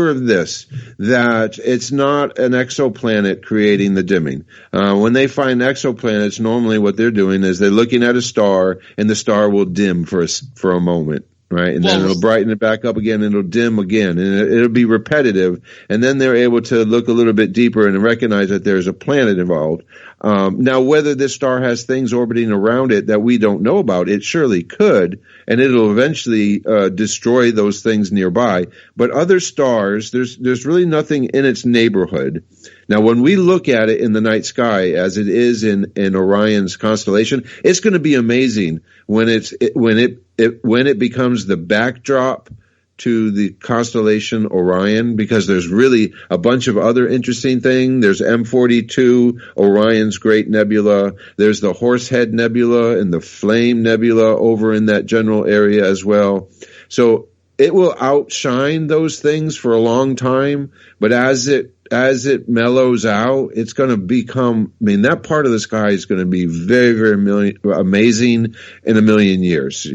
of this, that it's not an exoplanet creating the dimming. When they find exoplanets, normally what they're doing is they're looking at a star, and the star will dim for a moment, right? And then it'll brighten it back up again, and it'll dim again, and it'll be repetitive. And then they're able to look a little bit deeper and recognize that there's a planet involved. Now, whether this star has things orbiting around it that we don't know about, it surely could, and it'll eventually destroy those things nearby. But other stars, there's really nothing in its neighborhood. Now, when we look at it in the night sky, as it is in Orion's constellation, it's going to be amazing when it becomes the backdrop to the constellation Orion, because there's really a bunch of other interesting things. There's M42, Orion's Great Nebula. There's the Horsehead Nebula and the Flame Nebula over in that general area as well. So it will outshine those things for a long time, but as it mellows out, it's going to become, that part of the sky is going to be very, very amazing in a million years,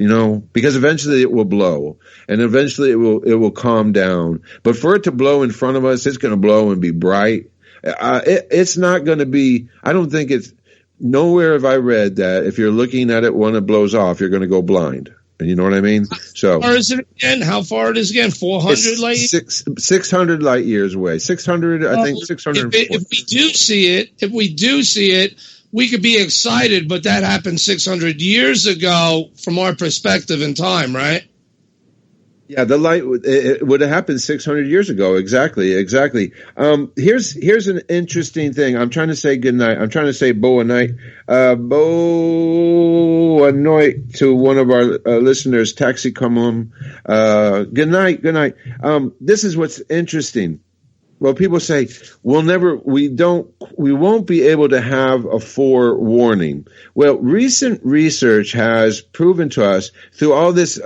because eventually it will blow, and eventually it will calm down. But for it to blow in front of us, it's going to blow and be bright. It's not going to be, I don't think nowhere have I read that if you're looking at it when it blows off, you're going to go blind. You know what I mean? So, how far is it again? How far it is again? 400 light years? 600 light years away. 600, I think 600. If we do see it, we could be excited, but that happened 600 years ago from our perspective in time, right? Yeah, the light it would have happened 600 years ago. Exactly. Here's an interesting thing. I'm trying to say good night. I'm trying to say boa night. Boa night to one of our listeners, Taxi Kamum. Good night. This is what's interesting. Well, people say we won't be able to have a forewarning. Well, recent research has proven to us through all this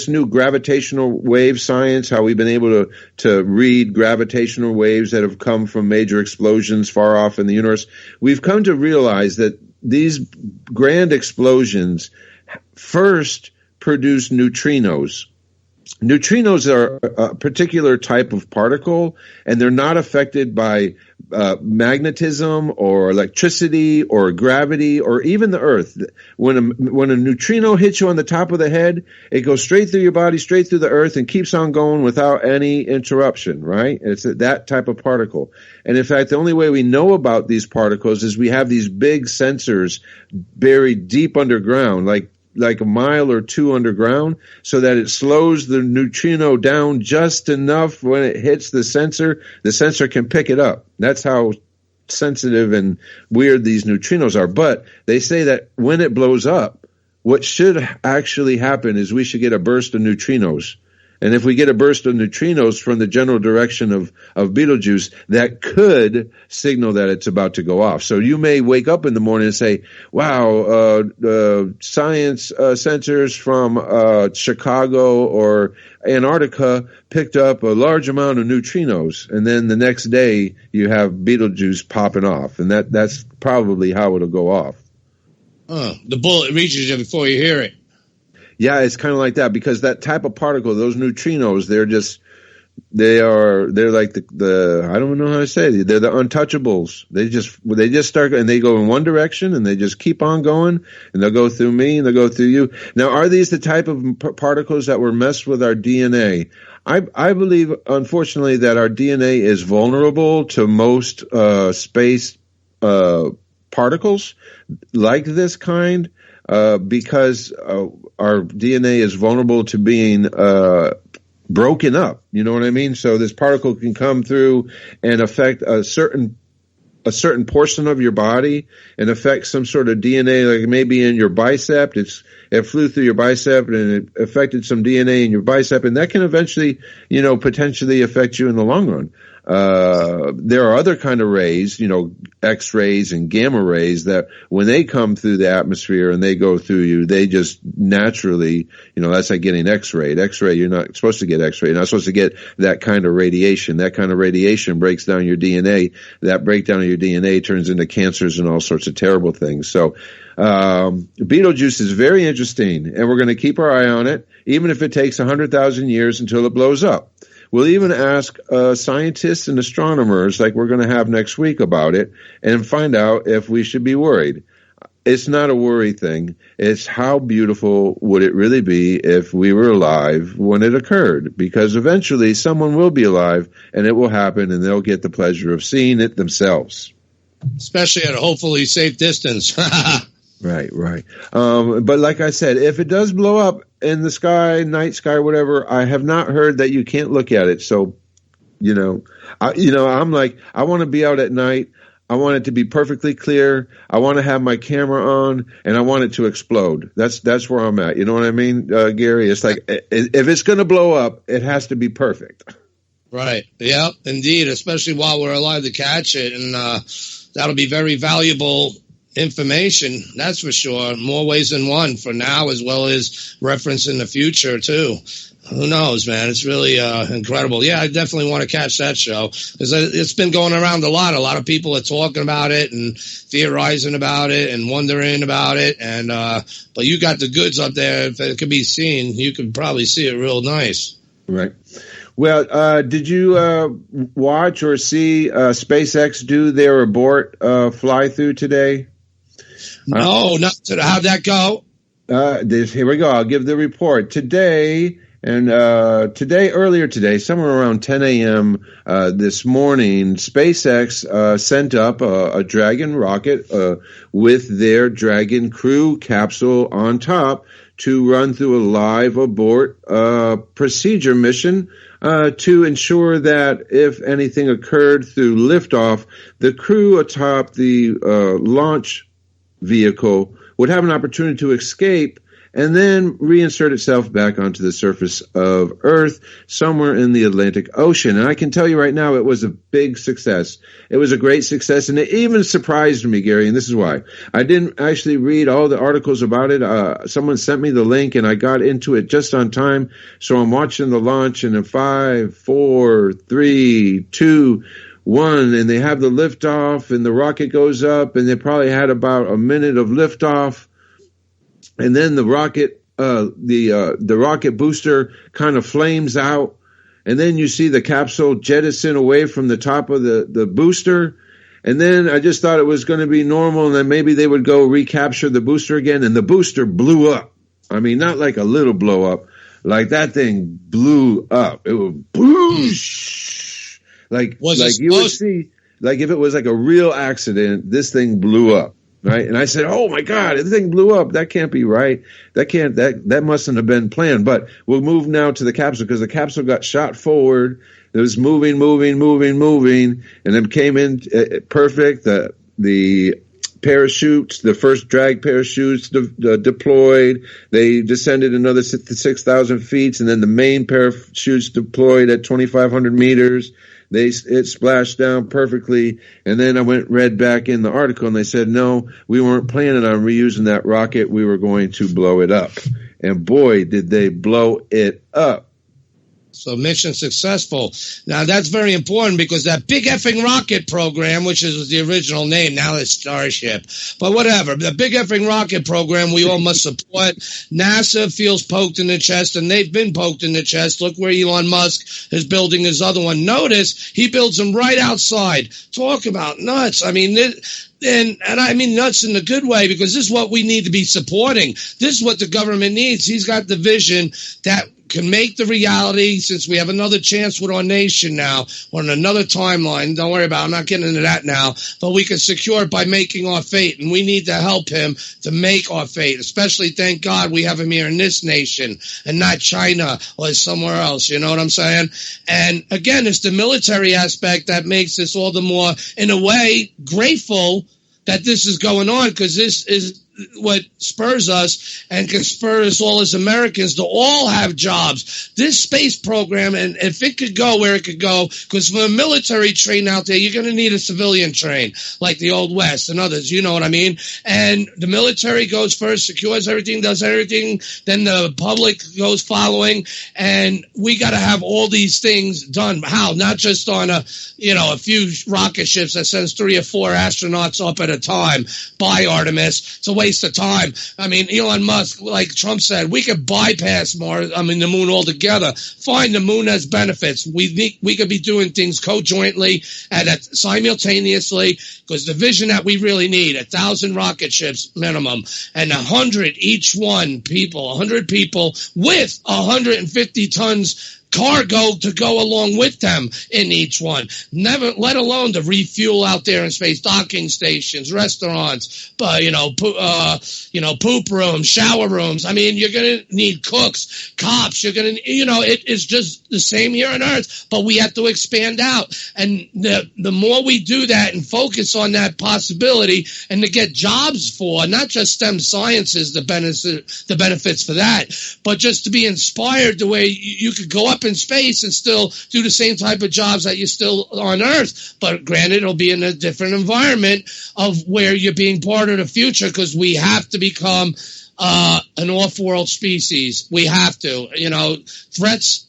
new gravitational wave science, how we've been able to read gravitational waves that have come from major explosions far off in the universe. We've come to realize that these grand explosions first produce neutrinos. Neutrinos are a particular type of particle, and they're not affected by magnetism or electricity or gravity or even the Earth. When a neutrino hits you on the top of the head, it goes straight through your body, straight through the Earth, and keeps on going without any interruption, right? It's that type of particle. And in fact, the only way we know about these particles is we have these big sensors buried deep underground, like a mile or two underground, so that it slows the neutrino down just enough when it hits the sensor can pick it up. That's how sensitive and weird these neutrinos are. But they say that when it blows up, what should actually happen is we should get a burst of neutrinos. And if we get a burst of neutrinos from the general direction of Betelgeuse, that could signal that it's about to go off. So you may wake up in the morning and say, wow, science sensors from Chicago or Antarctica picked up a large amount of neutrinos. And then the next day you have Betelgeuse popping off. And that's probably how it'll go off. The bullet reaches you before you hear it. Yeah, it's kind of like that, because that type of particle, those neutrinos, they're like the I don't know how to say it. They're the untouchables. They just start, and they go in one direction, and they just keep on going, and they'll go through me, and they'll go through you. Now, are these the type of particles that were messed with our DNA? I believe, unfortunately, that our DNA is vulnerable to most space particles like this kind. Because our DNA is vulnerable to being broken up. You know what I mean? So this particle can come through and affect a certain portion of your body and affect some sort of DNA, like maybe in your bicep. It flew through your bicep and it affected some DNA in your bicep, and that can eventually, potentially affect you in the long run. There are other kind of rays, X-rays and gamma rays, that when they come through the atmosphere and they go through you, they just naturally, that's like getting X-rayed. X-ray, you're not supposed to get X-ray. You're not supposed to get that kind of radiation. That kind of radiation breaks down your DNA. That breakdown of your DNA turns into cancers and all sorts of terrible things. So, Betelgeuse is very interesting, and we're going to keep our eye on it, even if it takes 100,000 years until it blows up. We'll even ask scientists and astronomers, like we're going to have next week, about it and find out if we should be worried. It's not a worry thing. It's how beautiful would it really be if we were alive when it occurred? Because eventually someone will be alive and it will happen and they'll get the pleasure of seeing it themselves. Especially at a hopefully safe distance. Right. But like I said, if it does blow up in the sky, night sky, whatever, I have not heard that you can't look at it. So, I'm like, I want to be out at night. I want it to be perfectly clear. I want to have my camera on, and I want it to explode. That's where I'm at. You know what I mean, Gary? It's like, if it's going to blow up, it has to be perfect. Right. Yeah, indeed, especially while we're alive to catch it. And that'll be very valuable information, that's for sure. More ways than one for now, as well as reference in the future, too. Who knows, man? It's really incredible. Yeah, I definitely want to catch that show, because it's been going around a lot. A lot of people are talking about it and theorizing about it and wondering about it. And but you got the goods up there. If it could be seen, you could probably see it real nice. Right. Well, did you watch or see SpaceX do their abort fly through today? No, not today. How'd that go? Here we go. I'll give the report. Today, earlier today, somewhere around 10 a.m. This morning, SpaceX sent up a Dragon rocket with their Dragon crew capsule on top to run through a live abort procedure mission to ensure that if anything occurred through liftoff, the crew atop the launch vehicle would have an opportunity to escape and then reinsert itself back onto the surface of Earth somewhere in the Atlantic Ocean. And I can tell you right now, it was a big success. It was a great success, and it even surprised me, Gary, and this is why. I didn't actually read all the articles about it. Someone sent me the link, and I got into it just on time. So I'm watching the launch, and in 5, 4, 3, 2, 1, and they have the liftoff, and the rocket goes up, and they probably had about a minute of liftoff, and then the rocket, the rocket booster kind of flames out, and then you see the capsule jettison away from the top of the booster, and then I just thought it was going to be normal, and then maybe they would go recapture the booster again, and the booster blew up. I mean, not like a little blow up, like that thing blew up. It was boosh. Like you would see, like if it was like a real accident, this thing blew up, right? And I said, "Oh my God, the thing blew up. That can't be right. That mustn't have been planned." But we'll move now to the capsule, because the capsule got shot forward. It was moving, and then came in perfect. The parachutes, the first drag parachutes deployed. They descended another 6,000 feet, and then the main parachutes deployed at 2,500 meters. It splashed down perfectly, and then I read back in the article, and they said, no, we weren't planning on reusing that rocket. We were going to blow it up. And boy, did they blow it up. So mission successful. Now, that's very important, because that big effing rocket program, which is the original name, now it's Starship. But whatever, the big effing rocket program we all must support. NASA feels poked in the chest, and they've been poked in the chest. Look where Elon Musk is building his other one. Notice he builds them right outside. Talk about nuts. I mean, and I mean nuts in the good way, because this is what we need to be supporting. This is what the government needs. He's got the vision that can make the reality, since we have another chance with our nation now, or in another timeline, don't worry about it, I'm not getting into that now, but we can secure it by making our fate, and we need to help him to make our fate, especially, thank God, we have him here in this nation, and not China or somewhere else, you know what I'm saying? And again, it's the military aspect that makes this all the more, in a way, grateful that this is going on, because this is what spurs us and can spur us all as Americans to all have jobs. This space program, and if it could go where it could go, because for a military train out there, you're going to need a civilian train, like the Old West and others, you know what I mean? And the military goes first, secures everything, does everything, then the public goes following, and we got to have all these things done. How? Not just on a few rocket ships that sends 3 or 4 astronauts up at a time by Artemis. It's a waste of time. I mean, Elon Musk, like Trump said, we could bypass Mars, the moon altogether. Fine, the moon has benefits. We could be doing things conjointly and simultaneously, because the vision that we really need, 1,000 rocket ships minimum, and 100 each one people, 100 people with 150 tons cargo to go along with them in each one. Never, let alone the refuel out there in space, docking stations, restaurants, poop rooms, shower rooms. I mean, you're going to need cooks, cops. You're going to, it is just the same here on Earth, but we have to expand out. And the more we do that and focus on that possibility, and to get jobs for, not just STEM sciences, the benefits for that, but just to be inspired the way you could go up in space and still do the same type of jobs that you're still on Earth. But granted, it'll be in a different environment of where you're being part of the future, because we have to become an off-world species. We have to, threats.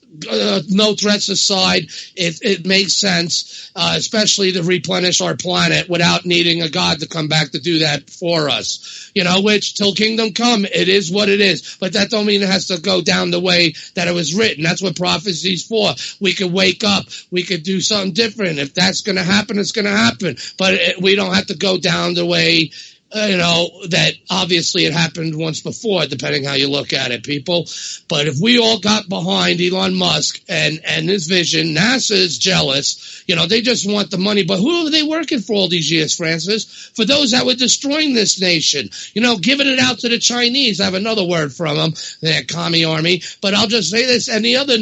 No threats aside, it makes sense, especially to replenish our planet without needing a god to come back to do that for us. Which till kingdom come, it is what it is. But that don't mean it has to go down the way that it was written. That's what prophecy's for. We could wake up. We could do something different. If that's going to happen, it's going to happen. But we don't have to go down the way that obviously it happened once before, depending how you look at it, people. But if we all got behind Elon Musk and his vision, NASA is jealous. They just want the money. But who are they working for all these years, Francis? For those that were destroying this nation, giving it out to the Chinese. I have another word from them, their commie army. But I'll just say this, and the other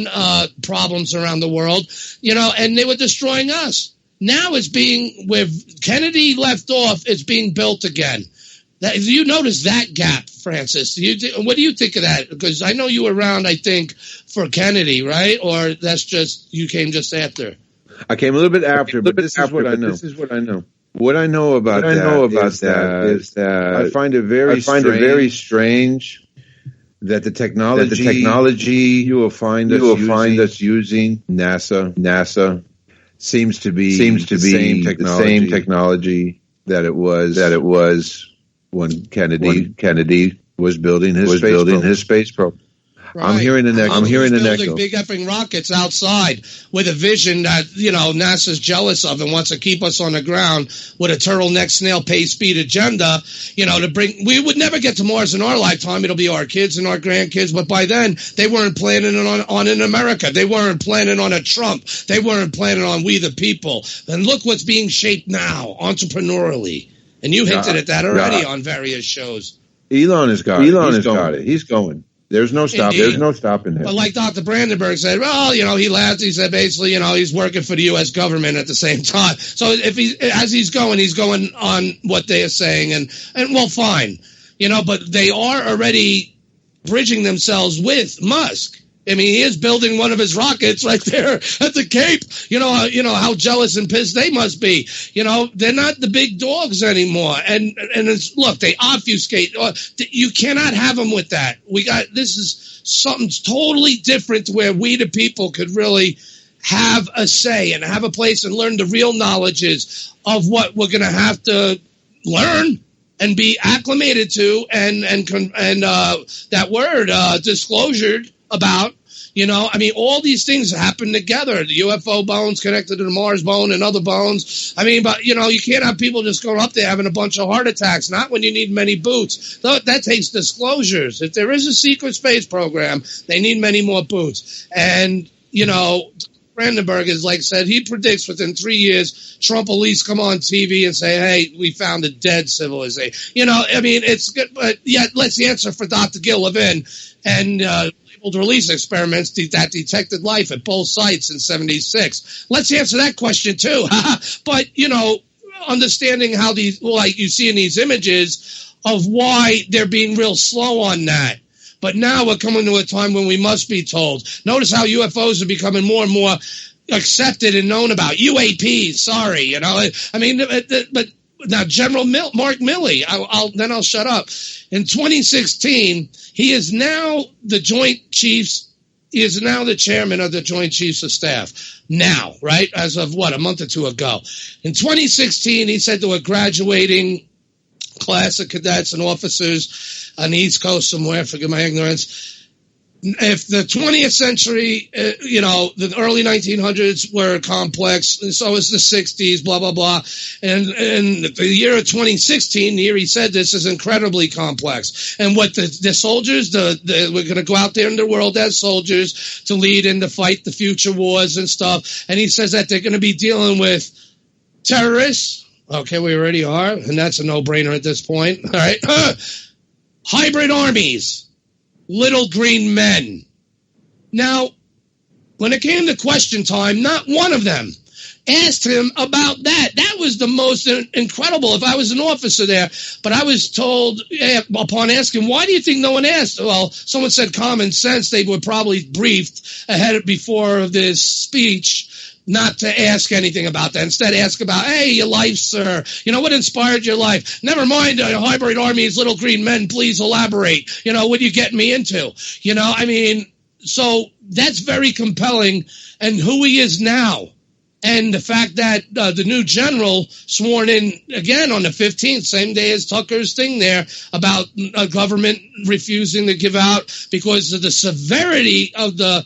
problems around the world, and they were destroying us. Now it's being, where Kennedy left off, it's being built again. You notice that gap, Francis? What do you think of that? Because I know you were around, I think, for Kennedy, right? Or that's just, you came just after? I came a little bit after, but this is what I know. What I know about that is that I find it very strange that the technology you will find us using, NASA, seems to be the same technology that it was when Kennedy was building his space program. Right. I'm hearing an echo. Building big effing rockets outside with a vision that NASA's jealous of and wants to keep us on the ground with a turtleneck snail pace speed agenda. To bring. We would never get to Mars in our lifetime. It'll be our kids and our grandkids. But by then, they weren't planning on in America. They weren't planning on a Trump. They weren't planning on we the people. And look what's being shaped now, entrepreneurially. And you hinted at that already on various shows. Elon has got it. He's going. There's no stopping him. But like Dr. Brandenburg said, well, he laughed. He said basically, he's working for the U.S. government at the same time. So if he's going on what they are saying, and well, fine, but they are already bridging themselves with Musk. I mean, he is building one of his rockets right there at the Cape. How jealous and pissed they must be. They're not the big dogs anymore. And look, they obfuscate. You cannot have them with that. This is something totally different where we the people could really have a say and have a place and learn the real knowledges of what we're going to have to learn and be acclimated to and that word disclosure about, You know, I mean, all these things happen together. The UFO bones connected to the Mars bone and other bones. I mean, but, you know, you can't have people just going up there having a bunch of heart attacks, not when you need many boots. That takes disclosures. If there is a secret space program, they need many more boots. And, you know, Brandenburg is like said, he predicts within 3 years, Trump will at least come on TV and say, hey, we found a dead civilization. You know, I mean, it's good. But yeah, let's answer for Dr. Gil Levin and release experiments that detected life at both sites in 76. Let's answer that question too. But, you know, understanding how these, like you see in these images of why they're being real slow on that. But now we're coming to a time when we must be told. Notice how UFOs are becoming more and more accepted and known about. UAPs, sorry, you know. I mean, but now General Mark Milley, I'll shut up. In 2016, he is now the chairman of the Joint Chiefs of Staff. Now, right? As of a month or two ago. In 2016, he said to a graduating class of cadets and officers on the East Coast somewhere, forgive my ignorance, if the 20th century, you know, the early 1900s were complex, and so was the 60s, blah, blah, blah. And the year of 2016, the year he said this, is incredibly complex. And what the soldiers, we're going to go out there in the world as soldiers to lead and to fight the future wars and stuff. And he says that they're going to be dealing with terrorists. Okay, we already are, and that's a no-brainer at this point. All right. Hybrid armies, little green men. Now, when it came to question time, not one of them asked him about that. That was the most incredible. If I was an officer there, but I was told upon asking, why do you think no one asked? Well, someone said common sense. They were probably briefed before this speech not to ask anything about that. Instead, ask about, hey, your life, sir. You know, what inspired your life? Never mind, hybrid armies, little green men, please elaborate. You know, what are you getting me into? You know, I mean, so that's very compelling. And who he is now. And the fact that the new general sworn in again on the 15th, same day as Tucker's thing there about government refusing to give out because of the severity of the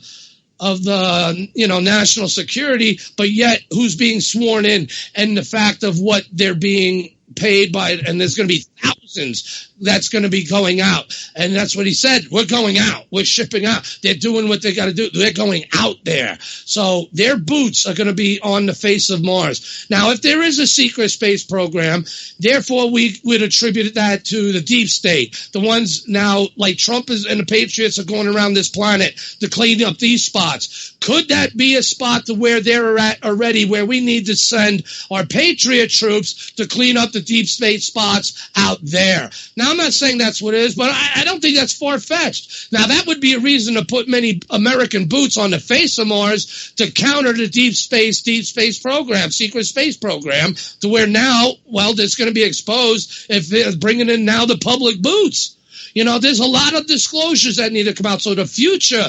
national security, but yet who's being sworn in and the fact of what they're being paid by, and there's going to be thousands that's going to be going out. And that's what he said. We're going out. We're shipping out. They're doing what they got to do. They're going out there. So their boots are going to be on the face of Mars. Now, if there is a secret space program, therefore we would attribute that to the deep state. The ones now, like Trump and the Patriots are going around this planet to clean up these spots. Could that be a spot to where they're at already, where we need to send our Patriot troops to clean up the deep space spots out there? Now, I'm not saying that's what it is, but I don't think that's far-fetched. Now, that would be a reason to put many American boots on the face of Mars to counter the deep space program, secret space program, to where now, well, there's going to be exposed if they're bringing in now the public boots. You know, there's a lot of disclosures that need to come out. So the future,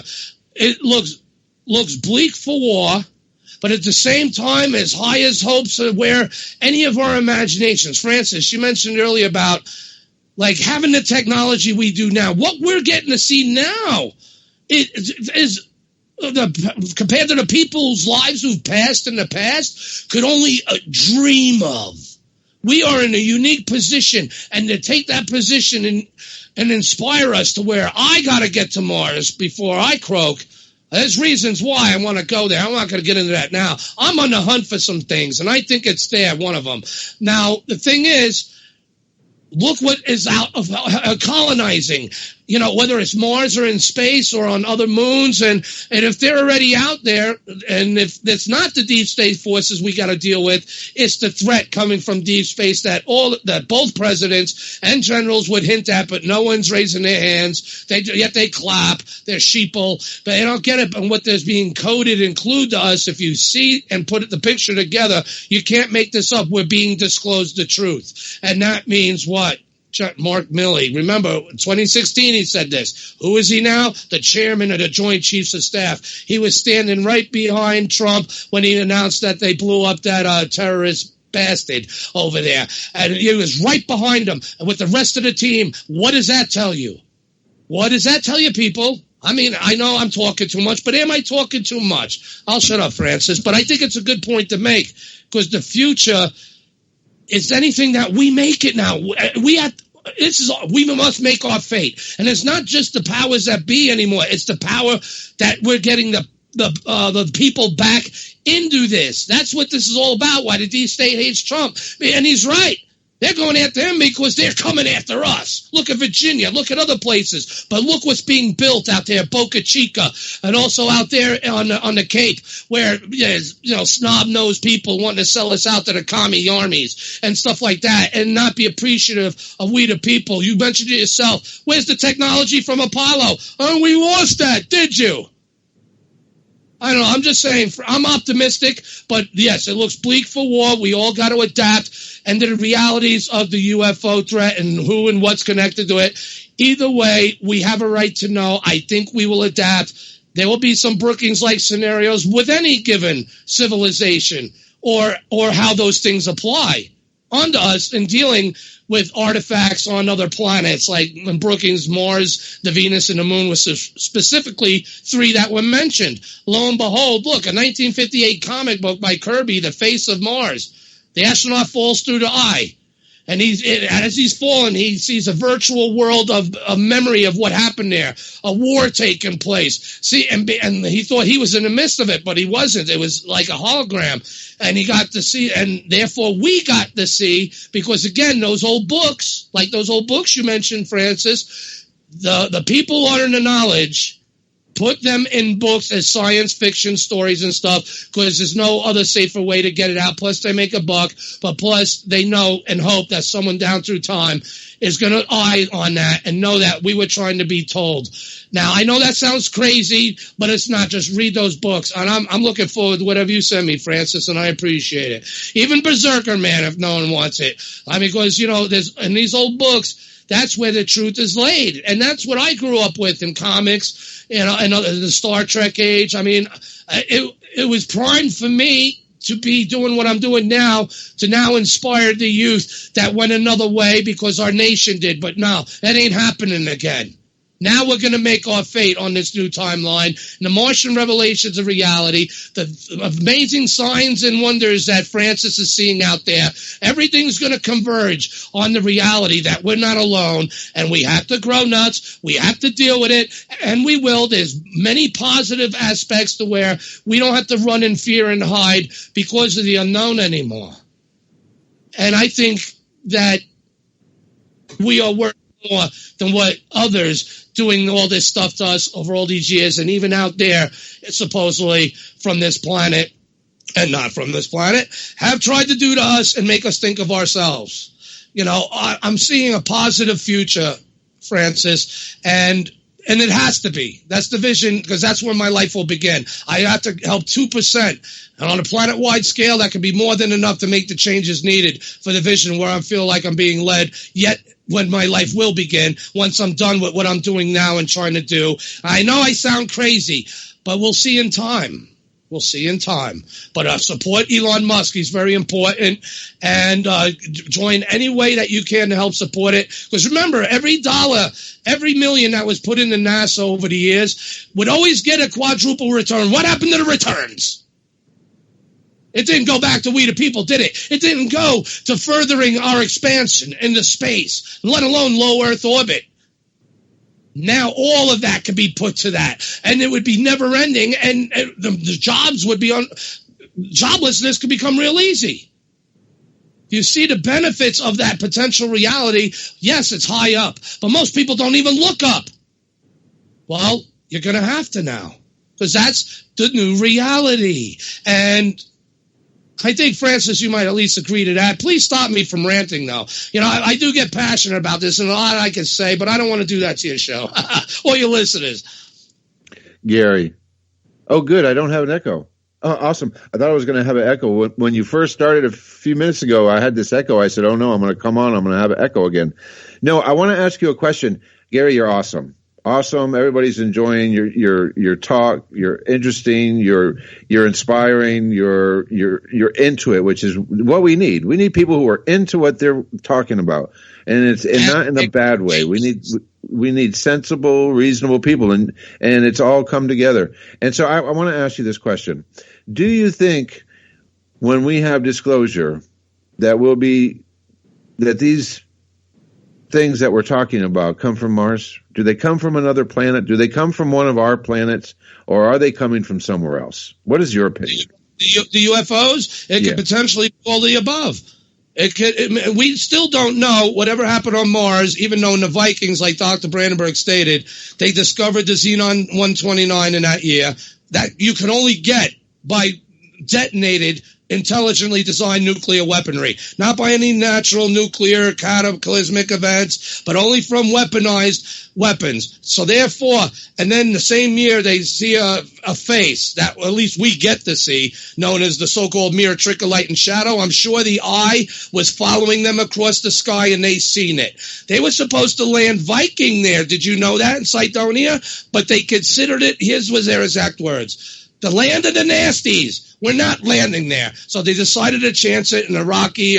it looks bleak for war, but at the same time, as high as hopes are where any of our imaginations. Francis, you mentioned earlier about like having the technology we do now. What we're getting to see now is compared to the people's lives who've passed in the past, could only dream of. We are in a unique position, and to take that position and inspire us to where I got to get to Mars before I croak. There's reasons why I want to go there. I'm not going to get into that now. I'm on the hunt for some things, and I think it's there, one of them. Now, the thing is, look what is out of colonizing, you know, whether it's Mars or in space or on other moons. And if they're already out there, and if it's not the deep space forces we got to deal with, it's the threat coming from deep space that both presidents and generals would hint at, but no one's raising their hands. Yet they clap. They're sheeple. But they don't get it. And what there's being coded and clued to us, if you see and put the picture together, you can't make this up. We're being disclosed the truth. And that means what? Mark Milley. Remember, 2016 he said this. Who is he now? The chairman of the Joint Chiefs of Staff. He was standing right behind Trump when he announced that they blew up that terrorist bastard over there. And he was right behind him. And with the rest of the team, what does that tell you? What does that tell you, people? I mean, I know I'm talking too much, but am I talking too much? I'll shut up, Francis, but I think it's a good point to make, because the future is anything that we make it now. We must make our fate. And it's not just the powers that be anymore. It's the power that we're getting the people back into this. That's what this is all about, why the D-State hates Trump. And he's right. They're going after him because they're coming after us. Look at Virginia. Look at other places. But look what's being built out there, Boca Chica, and also out there on the Cape, where snob-nosed people wanting to sell us out to the commie armies and stuff like that, and not be appreciative of we the people. You mentioned it yourself. Where's the technology from Apollo? Oh, we lost that, did you? I don't know. I'm just saying, I'm optimistic, but yes, it looks bleak for war. We all got to adapt and to the realities of the UFO threat and who and what's connected to it. Either way, we have a right to know. I think we will adapt. There will be some Brookings-like scenarios with any given civilization or how those things apply onto us in dealing with artifacts on other planets, like in Brookings, Mars, the Venus, and the Moon was specifically 3 that were mentioned. Lo and behold, look, a 1958 comic book by Kirby, The Face of Mars. The astronaut falls through the eye. And as he's falling, he sees a virtual world of a memory of what happened there, a war taking place. See, and he thought he was in the midst of it, but he wasn't. It was like a hologram. And he got to see, and therefore we got to see, because again, those old books, like those old books you mentioned, Francis, the people who are in the knowledge put them in books as science fiction stories and stuff, because there's no other safer way to get it out. Plus, they make a buck, but plus they know and hope that someone down through time is going to eye on that and know that we were trying to be told. Now, I know that sounds crazy, but it's not. Just read those books, and I'm looking forward to whatever you send me, Francis, and I appreciate it. Even Berserker Man, if no one wants it. I mean, because, there's in these old books, that's where the truth is laid. And that's what I grew up with in comics, and the Star Trek age. I mean, it was primed for me to be doing what I'm doing now, to now inspire the youth that went another way because our nation did. But no, that ain't happening again. Now we're going to make our fate on this new timeline. And the Martian revelations of reality, the amazing signs and wonders that Francis is seeing out there, everything's going to converge on the reality that we're not alone, and we have to grow nuts. We have to deal with it, and we will. There's many positive aspects to where we don't have to run in fear and hide because of the unknown anymore. And I think that we are worth more than what others doing all this stuff to us over all these years, and even out there, supposedly from this planet and not from this planet, have tried to do to us and make us think of ourselves. I'm seeing a positive future, Francis, and it has to be. That's the vision, because that's where my life will begin. I have to help 2%. And on a planet-wide scale, that could be more than enough to make the changes needed for the vision where I feel like I'm being led, yet when my life will begin, once I'm done with what I'm doing now and trying to do. I know I sound crazy, but we'll see in time. We'll see in time. But support Elon Musk. He's very important. And join any way that you can to help support it. Because remember, every dollar, every million that was put into NASA over the years would always get a quadruple return. What happened to the returns? It didn't go back to we the people, did it? It didn't go to furthering our expansion into space, let alone low Earth orbit. Now all of that could be put to that, and it would be never ending, and the jobs would be joblessness could become real easy. You see the benefits of that potential reality. Yes, it's high up, but most people don't even look up. Well, you're going to have to now, because that's the new reality. And I think, Francis, you might at least agree to that. Please stop me from ranting, though. I do get passionate about this, and a lot I can say, but I don't want to do that to your show or your listeners. Gary. Oh, good. I don't have an echo. Oh, awesome. I thought I was going to have an echo. When you first started a few minutes ago, I had this echo. I said, oh, no, I'm going to come on. I'm going to have an echo again. No, I want to ask you a question. Gary, you're awesome. Awesome. Everybody's enjoying your talk. You're interesting. You're inspiring. You're into it, which is what we need. We need people who are into what they're talking about, and not in a bad way. We we need sensible, reasonable people, and it's all come together. And so I want to ask you this question. Do you think when we have disclosure that these things that we're talking about come from Mars? Do they come from another planet? Do they come from one of our planets? Or are they coming from somewhere else? What is your opinion? The UFOs? It could potentially be all the above. We still don't know whatever happened on Mars, even though in the Vikings, like Dr. Brandenburg stated, they discovered the Xenon 129 in that year that you can only get by detonated, intelligently designed nuclear weaponry, not by any natural nuclear cataclysmic events, but only from weaponized weapons. So therefore, and then the same year they see a face that at least we get to see, known as the so-called mirror trick of light and shadow. I'm sure the eye was following them across the sky and they seen it. They were supposed to land Viking there. Did you know that in Cydonia? But they considered it, here's was their exact words, the land of the nasties. We're not landing there. So they decided to chance it in a rocky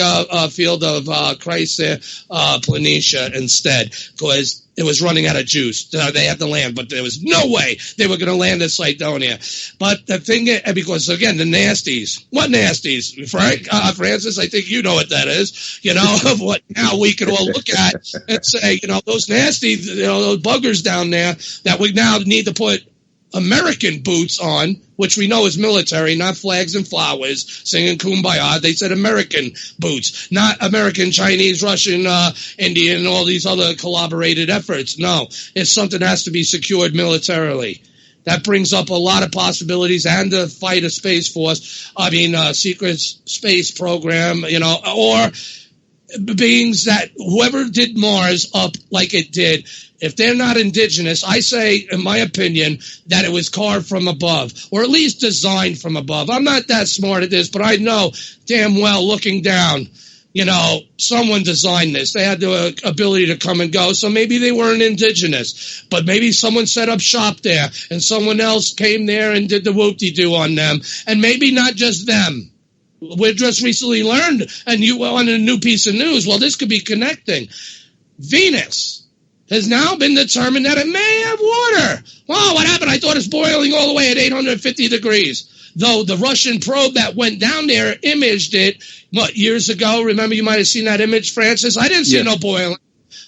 field of Planitia instead, because it was running out of juice. They had to land, but there was no way they were going to land at Cydonia. But the thing is, because, again, the nasties. What nasties? Francis, I think you know what that is. You know, of what now we can all look at and say, you know, those nasty, you know, those buggers down there that we now need to put American boots on, which we know is military, not flags and flowers, singing Kumbaya. They said American boots, not American, Chinese, Russian, Indian, and all these other collaborated efforts. No, it's something that has to be secured militarily. That brings up a lot of possibilities, and to fight a space force, secret space program, you know, or beings that whoever did Mars up like it did, if they're not indigenous, I say, in my opinion, that it was carved from above, or at least designed from above. I'm not that smart at this, but I know damn well, looking down, you know, someone designed this. They had the ability to come and go, so maybe they weren't indigenous. But maybe someone set up shop there, and someone else came there and did the whoop-de-doo on them. And maybe not just them. We just recently learned, and you on a new piece of news, well, this could be connecting. Venus has now been determined that it may have water. Wow, what happened? I thought it's boiling all the way at 850 degrees. Though the Russian probe that went down there imaged it, years ago? Remember, you might have seen that image, Francis? I didn't see no boiling.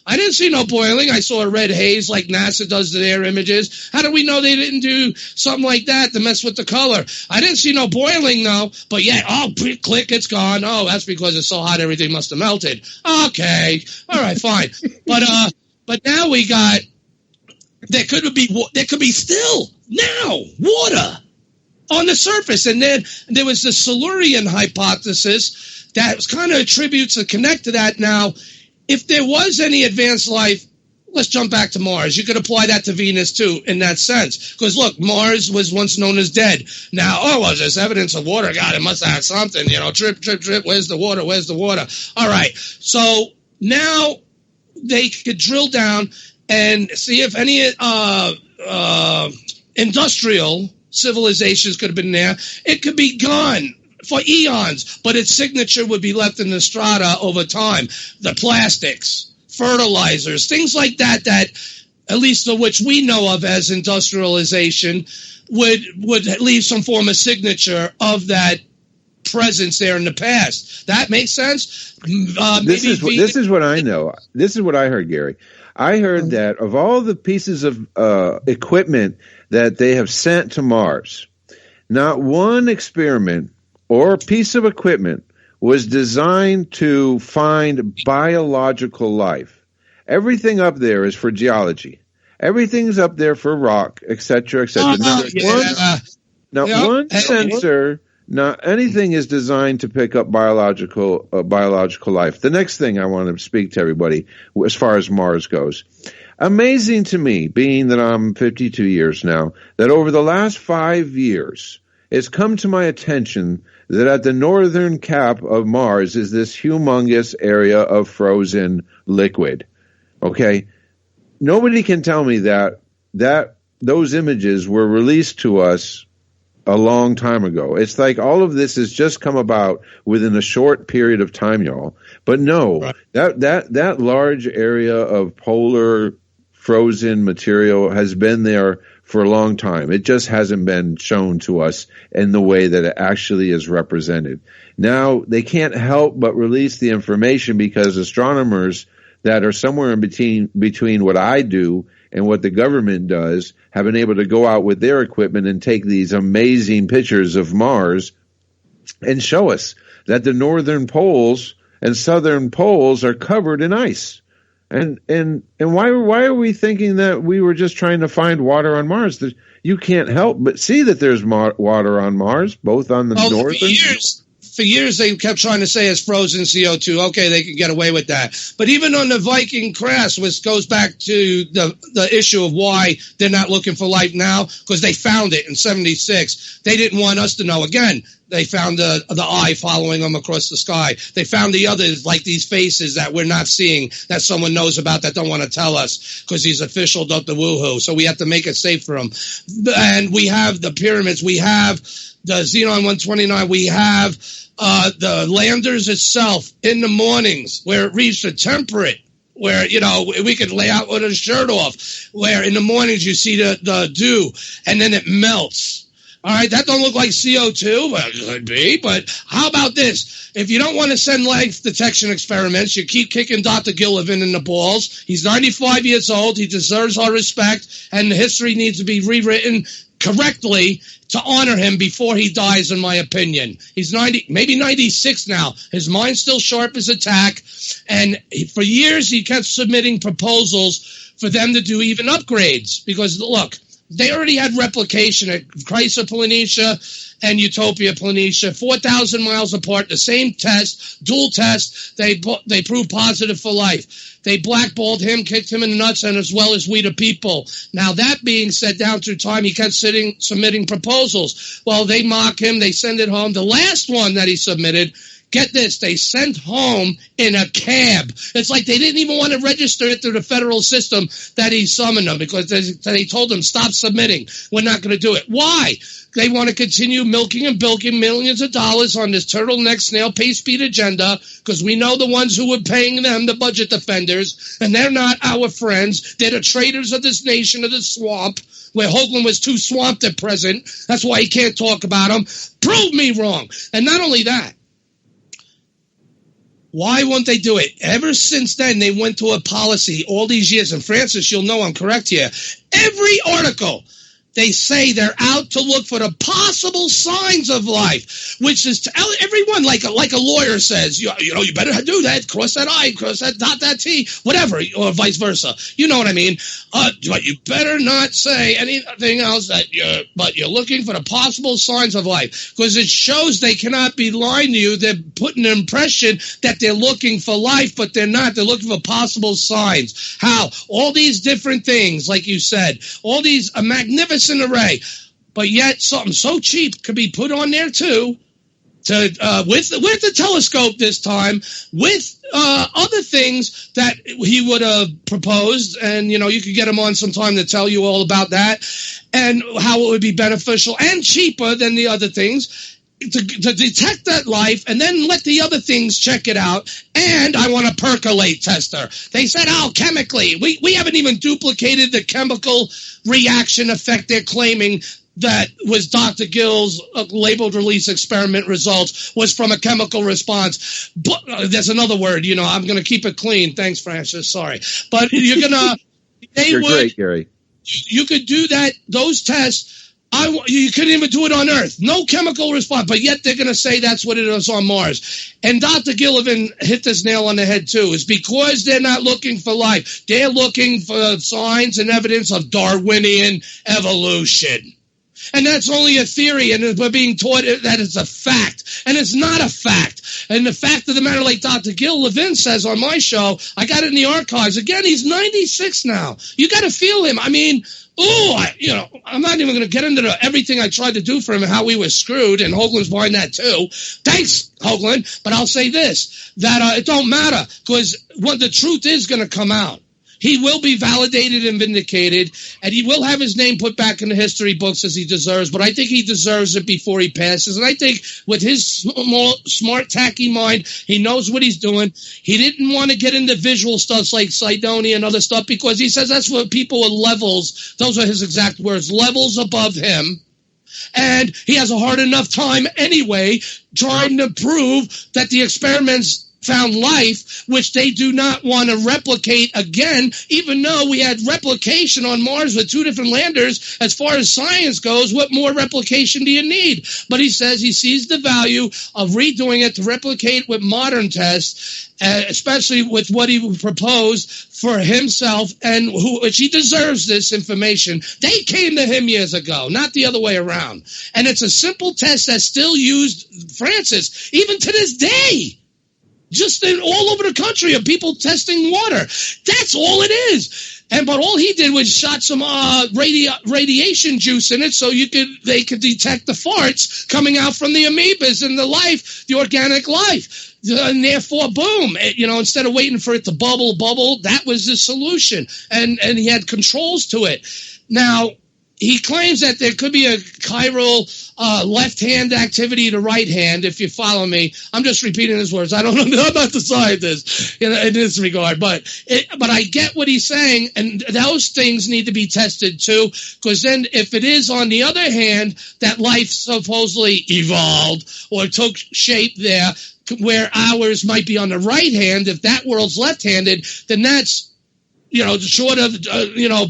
I saw a red haze like NASA does to their images. How do we know they didn't do something like that to mess with the color? I didn't see no boiling, though. But yet, click, it's gone. Oh, that's because it's so hot everything must have melted. Okay. All right, fine. But now we got, there could be still now water on the surface. And then there was the Silurian hypothesis that kind of attributes a connect to that. Now, if there was any advanced life, let's jump back to Mars. You could apply that to Venus, too, in that sense. Because, look, Mars was once known as dead. Now, there's evidence of water. God, it must have had something. You know, drip, drip, drip. Where's the water? Where's the water? All right. So now they could drill down and see if any industrial civilizations could have been there. It could be gone for eons, but its signature would be left in the strata over time. The plastics, fertilizers, things like that, at least of which we know of as industrialization, would leave some form of signature of that presence there in the past. That makes sense? This is what I know. This is what I heard, Gary. I heard that of all the pieces of equipment that they have sent to Mars, not one experiment or piece of equipment was designed to find biological life. Everything up there is for geology. Everything's up there for rock, etc., etc. One sensor, not anything is designed to pick up biological life. The next thing I want to speak to everybody as far as Mars goes. Amazing to me, being that I'm 52 years now, that over the last 5 years, it's come to my attention that at the northern cap of Mars is this humongous area of frozen liquid. Okay? Nobody can tell me that those images were released to us a long time ago. It's like all of this has just come about within a short period of time, y'all. But no, right. that large area of polar frozen material has been there for a long time. It just hasn't been shown to us in the way that it actually is represented. Now, they can't help but release the information because astronomers that are somewhere in between what I do and what the government does have been able to go out with their equipment and take these amazing pictures of Mars and show us that the northern poles and southern poles are covered in ice. And why are we thinking that we were just trying to find water on Mars? You can't help but see that there's water on Mars, both on the northern. For years, they kept trying to say it's frozen CO2. Okay, they can get away with that. But even on the Viking crest, which goes back to the issue of why they're not looking for life now, because they found it in 76. They didn't want us to know. Again, they found the eye following them across the sky. They found the others, like these faces that we're not seeing, that someone knows about that don't want to tell us because he's official Dr. Woohoo. So we have to make it safe for him. And we have the pyramids. We have the Xenon 129. We have the landers itself in the mornings where it reached a temperate, where, we could lay out with a shirt off, where in the mornings you see the dew and then it melts. All right, that don't look like CO2. Well, it could be, but how about this? If you don't want to send life detection experiments, you keep kicking Dr. Gillivan in the balls. He's 95 years old. He deserves our respect, and the history needs to be rewritten correctly to honor him before he dies, in my opinion. He's 90, maybe 96 now. His mind's still sharp as a tack, and for years he kept submitting proposals for them to do even upgrades, because, look, they already had replication at Chrysler Planitia and Utopia Planitia, 4,000 miles apart, the same test, dual test. They proved positive for life. They blackballed him, kicked him in the nuts, and as well as we the people. Now, that being said, down through time, he kept submitting proposals. Well, they mock him. They send it home. The last one that he submitted, get this, they sent home in a cab. It's like they didn't even want to register it through the federal system that he summoned them, because they told him, stop submitting. We're not going to do it. Why? They want to continue milking and bilking millions of dollars on this turtleneck snail pace speed agenda, because we know the ones who were paying them, the budget defenders, and they're not our friends. They're the traitors of this nation, of the swamp, where Hoagland was too swamped at present. That's why he can't talk about them. Prove me wrong. And not only that, why won't they do it? Ever since then, they went to a policy all these years. And Francis, you'll know I'm correct here. Every article, they say they're out to look for the possible signs of life, which is to everyone, like a lawyer says, you better do that, cross that I, cross that dot that T, whatever, or vice versa. You know what I mean? But you better not say anything else but you're looking for the possible signs of life, because it shows they cannot be lying to you. They're putting an impression that they're looking for life, but they're not. They're looking for possible signs. How? All these different things, like you said, all these, a magnificent array, but yet something so cheap could be put on there too, with the telescope this time, with other things that he would have proposed, and you could get him on sometime to tell you all about that and how it would be beneficial and cheaper than the other things to detect that life, and then let the other things check it out. And I want a percolate tester. They said, chemically, we haven't even duplicated the chemical reaction effect they're claiming that was Dr. Gill's labeled release experiment results was from a chemical response. But there's another word, I'm going to keep it clean. Thanks, Francis. Sorry. But you're great, Gary. You could do that, those tests. You couldn't even do it on Earth. No chemical response, but yet they're going to say that's what it is on Mars. And Dr. Gillivan hit this nail on the head, too. It's because they're not looking for life. They're looking for signs and evidence of Darwinian evolution. And that's only a theory, and we're being taught that it's a fact. And it's not a fact. And the fact of the matter, like Dr. Gil Levin says on my show, I got it in the archives. Again, he's 96 now. You got to feel him. I mean, I'm not even going to get into everything I tried to do for him and how we were screwed, and Hoagland's behind that too. Thanks, Hoagland. But I'll say this, that it don't matter, because the truth is going to come out. he will be validated and vindicated, and he will have his name put back in the history books as he deserves, but I think he deserves it before he passes. And I think with his smart, tacky mind, he knows what he's doing. He didn't want to get into visual stuff like Cydonia and other stuff because he says that's what people with levels, those are his exact words, levels above him. And he has a hard enough time anyway trying to prove that the experiments found life, which they do not want to replicate again, even though we had replication on Mars with 2 different landers. As far as science goes, what more replication do you need? But he says he sees the value of redoing it to replicate with modern tests, especially with what he proposed for himself, and which he deserves this information. They came to him years ago, not the other way around. And it's a simple test that's still used, Francis, even to this day. Just all over the country of people testing water. That's all it is. But all he did was shot some radiation juice in it so they could detect the farts coming out from the amoebas and the organic life. And therefore, boom, instead of waiting for it to bubble, that was the solution. And he had controls to it. Now, he claims that there could be a chiral left-hand activity to right hand, if you follow me. I'm just repeating his words. I don't know. I'm not the scientist in this regard. But I get what he's saying, and those things need to be tested too, because then if it is, on the other hand, that life supposedly evolved or took shape there, where ours might be on the right hand, if that world's left-handed, then that's short of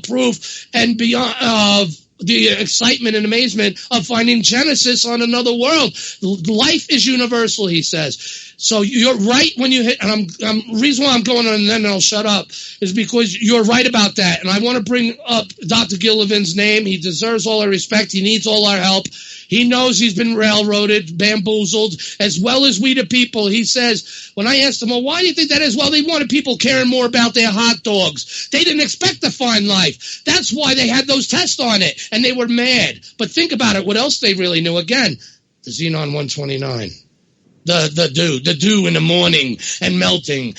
proof and beyond of the excitement and amazement of finding Genesis on another world. Life is universal, he says. So you're right when you hit, and I'm reason why I'm going on and then I'll shut up is because you're right about that. And I want to bring up Dr. Gillivan's name. He deserves all our respect. He needs all our help. He knows he's been railroaded, bamboozled, as well as we the people. He says, when I asked him, well, why do you think that is? Well, they wanted people caring more about their hot dogs. They didn't expect to find life. That's why they had those tests on it, and they were mad. But think about it. What else they really knew? Again, the Xenon 129, the dew in the morning and melting.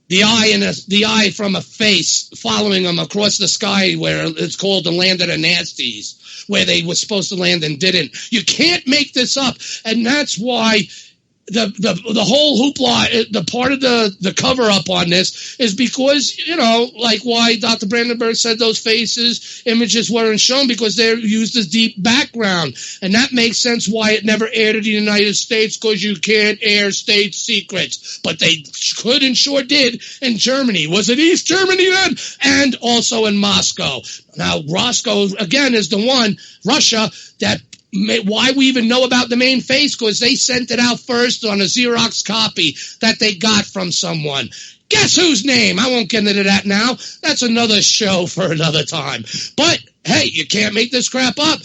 The eye from a face following them across the sky, where it's called the land of the nasties, where they were supposed to land and didn't. You can't make this up, and that's why the whole hoopla, the part of the cover up on this is because, like why Dr. Brandenburg said those images weren't shown, because they're used as deep background. And that makes sense why it never aired in the United States, because you can't air state secrets. But they could and sure did in Germany. Was it East Germany then? And also in Moscow. Now, Roscoe, again, is the one, Russia, that why we even know about the main face, because they sent it out first on a Xerox copy that they got from someone. Guess whose name? I won't get into that now. That's another show for another time. But, hey, you can't make this crap up.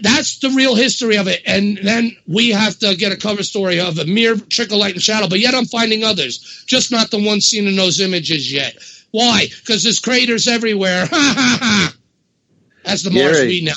That's the real history of it. And then we have to get a cover story of a mere trickle, light, and shadow. But yet I'm finding others, just not the ones seen in those images yet. Why? Because there's craters everywhere. Ha, ha, ha. That's the Mars we know.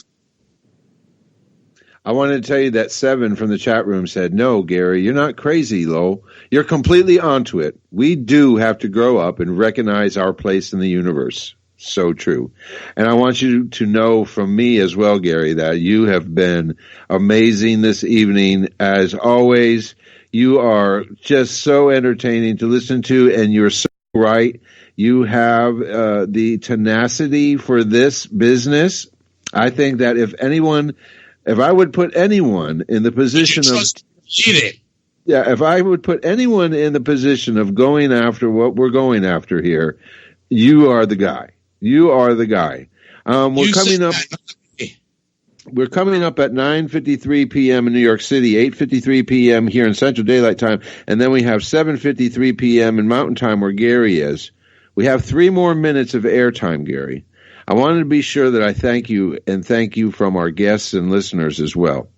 I wanted to tell you that 7 from the chat room said, no, Gary, you're not crazy, Lo. You're completely onto it. We do have to grow up and recognize our place in the universe. So true. And I want you to know from me as well, Gary, that you have been amazing this evening. As always, you are just so entertaining to listen to, and you're so right. You have the tenacity for this business. I think that if I would put anyone in the position of, if I would put anyone in the position of going after what we're going after here, you are the guy. You are the guy. We're coming up at 9:53 p.m. in New York City, 8:53 p.m. here in Central Daylight Time, and then we have 7:53 p.m. in Mountain Time where Gary is. We have 3 more minutes of airtime, Gary. I wanted to be sure that I thank you, and thank you from our guests and listeners as well.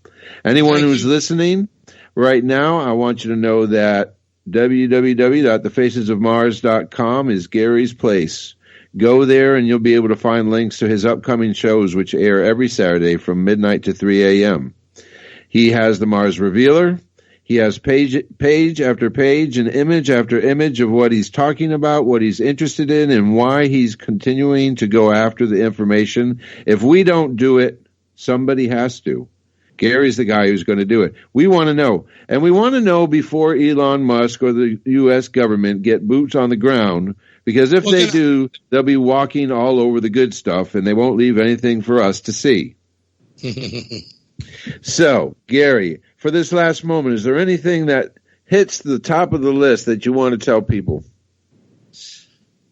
Anyone who's listening right now, I want you to know that www.thefacesofmars.com is Gary's place. Go there and you'll be able to find links to his upcoming shows, which air every Saturday from midnight to 3 a.m. He has the Mars Revealer. He has page after page and image after image of what he's talking about, what he's interested in, and why he's continuing to go after the information. If we don't do it, somebody has to. Gary's the guy who's going to do it. We want to know. And we want to know before Elon Musk or the U.S. government get boots on the ground, because if they do, they'll be walking all over the good stuff, and they won't leave anything for us to see. So, Gary, for this last moment, is there anything that hits the top of the list that you want to tell people?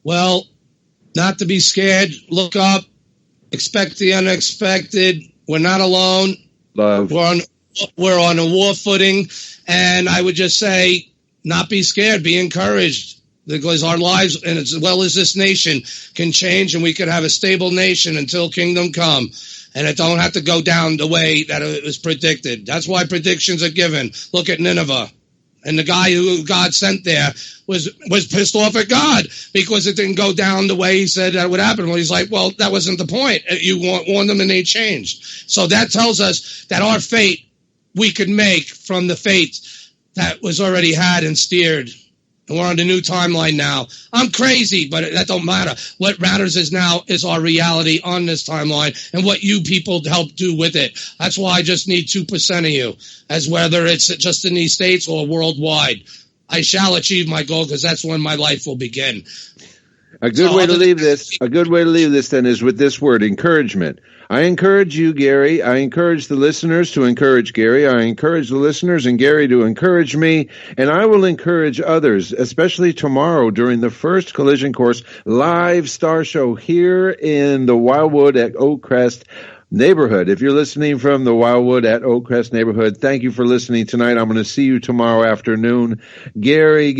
Well, not to be scared. Look up. Expect the unexpected. We're not alone. Love. We're on a war footing. And I would just say, not be scared. Be encouraged. Because our lives, and as well as this nation, can change, and we could have a stable nation until kingdom come. And it don't have to go down the way that it was predicted. That's why predictions are given. Look at Nineveh. And the guy who God sent there was pissed off at God because it didn't go down the way he said that would happen. Well, he's like, well, that wasn't the point. You warned them and they changed. So that tells us that our fate we could make from the fate that was already had and steered. And we're on the new timeline now. I'm crazy, but that don't matter. What matters is now is our reality on this timeline and what you people help do with it. That's why I just need 2% of you, as whether it's just in these states or worldwide. I shall achieve my goal because that's when my life will begin. A good way to leave this then is with this word, encouragement. I encourage you, Gary. I encourage the listeners to encourage Gary. I encourage the listeners and Gary to encourage me. And I will encourage others, especially tomorrow during the first Collision Course live star show here in the Wildwood at Oakcrest neighborhood. If you're listening from the Wildwood at Oakcrest neighborhood, thank you for listening tonight. I'm going to see you tomorrow afternoon. Gary,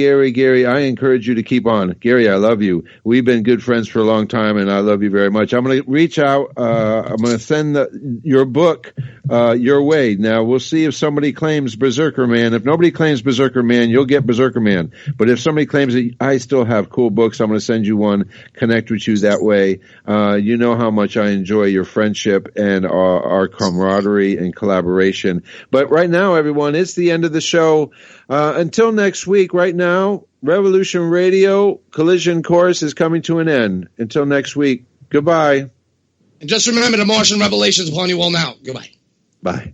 I encourage you to keep on. Gary, I love you. We've been good friends for a long time, and I love you very much. I'm going to reach out. I'm going to send your book your way. Now, we'll see if somebody claims Berserker Man. If nobody claims Berserker Man, you'll get Berserker Man. But if somebody claims that I still have cool books, I'm going to send you one, connect with you that way. You know how much I enjoy your friendship and our camaraderie and collaboration. But right now, everyone, it's the end of the show. Until next week, right now, Revolution Radio Collision Course is coming to an end. Until next week, goodbye. And just remember, the Martian revelations upon you all now. Goodbye. Bye.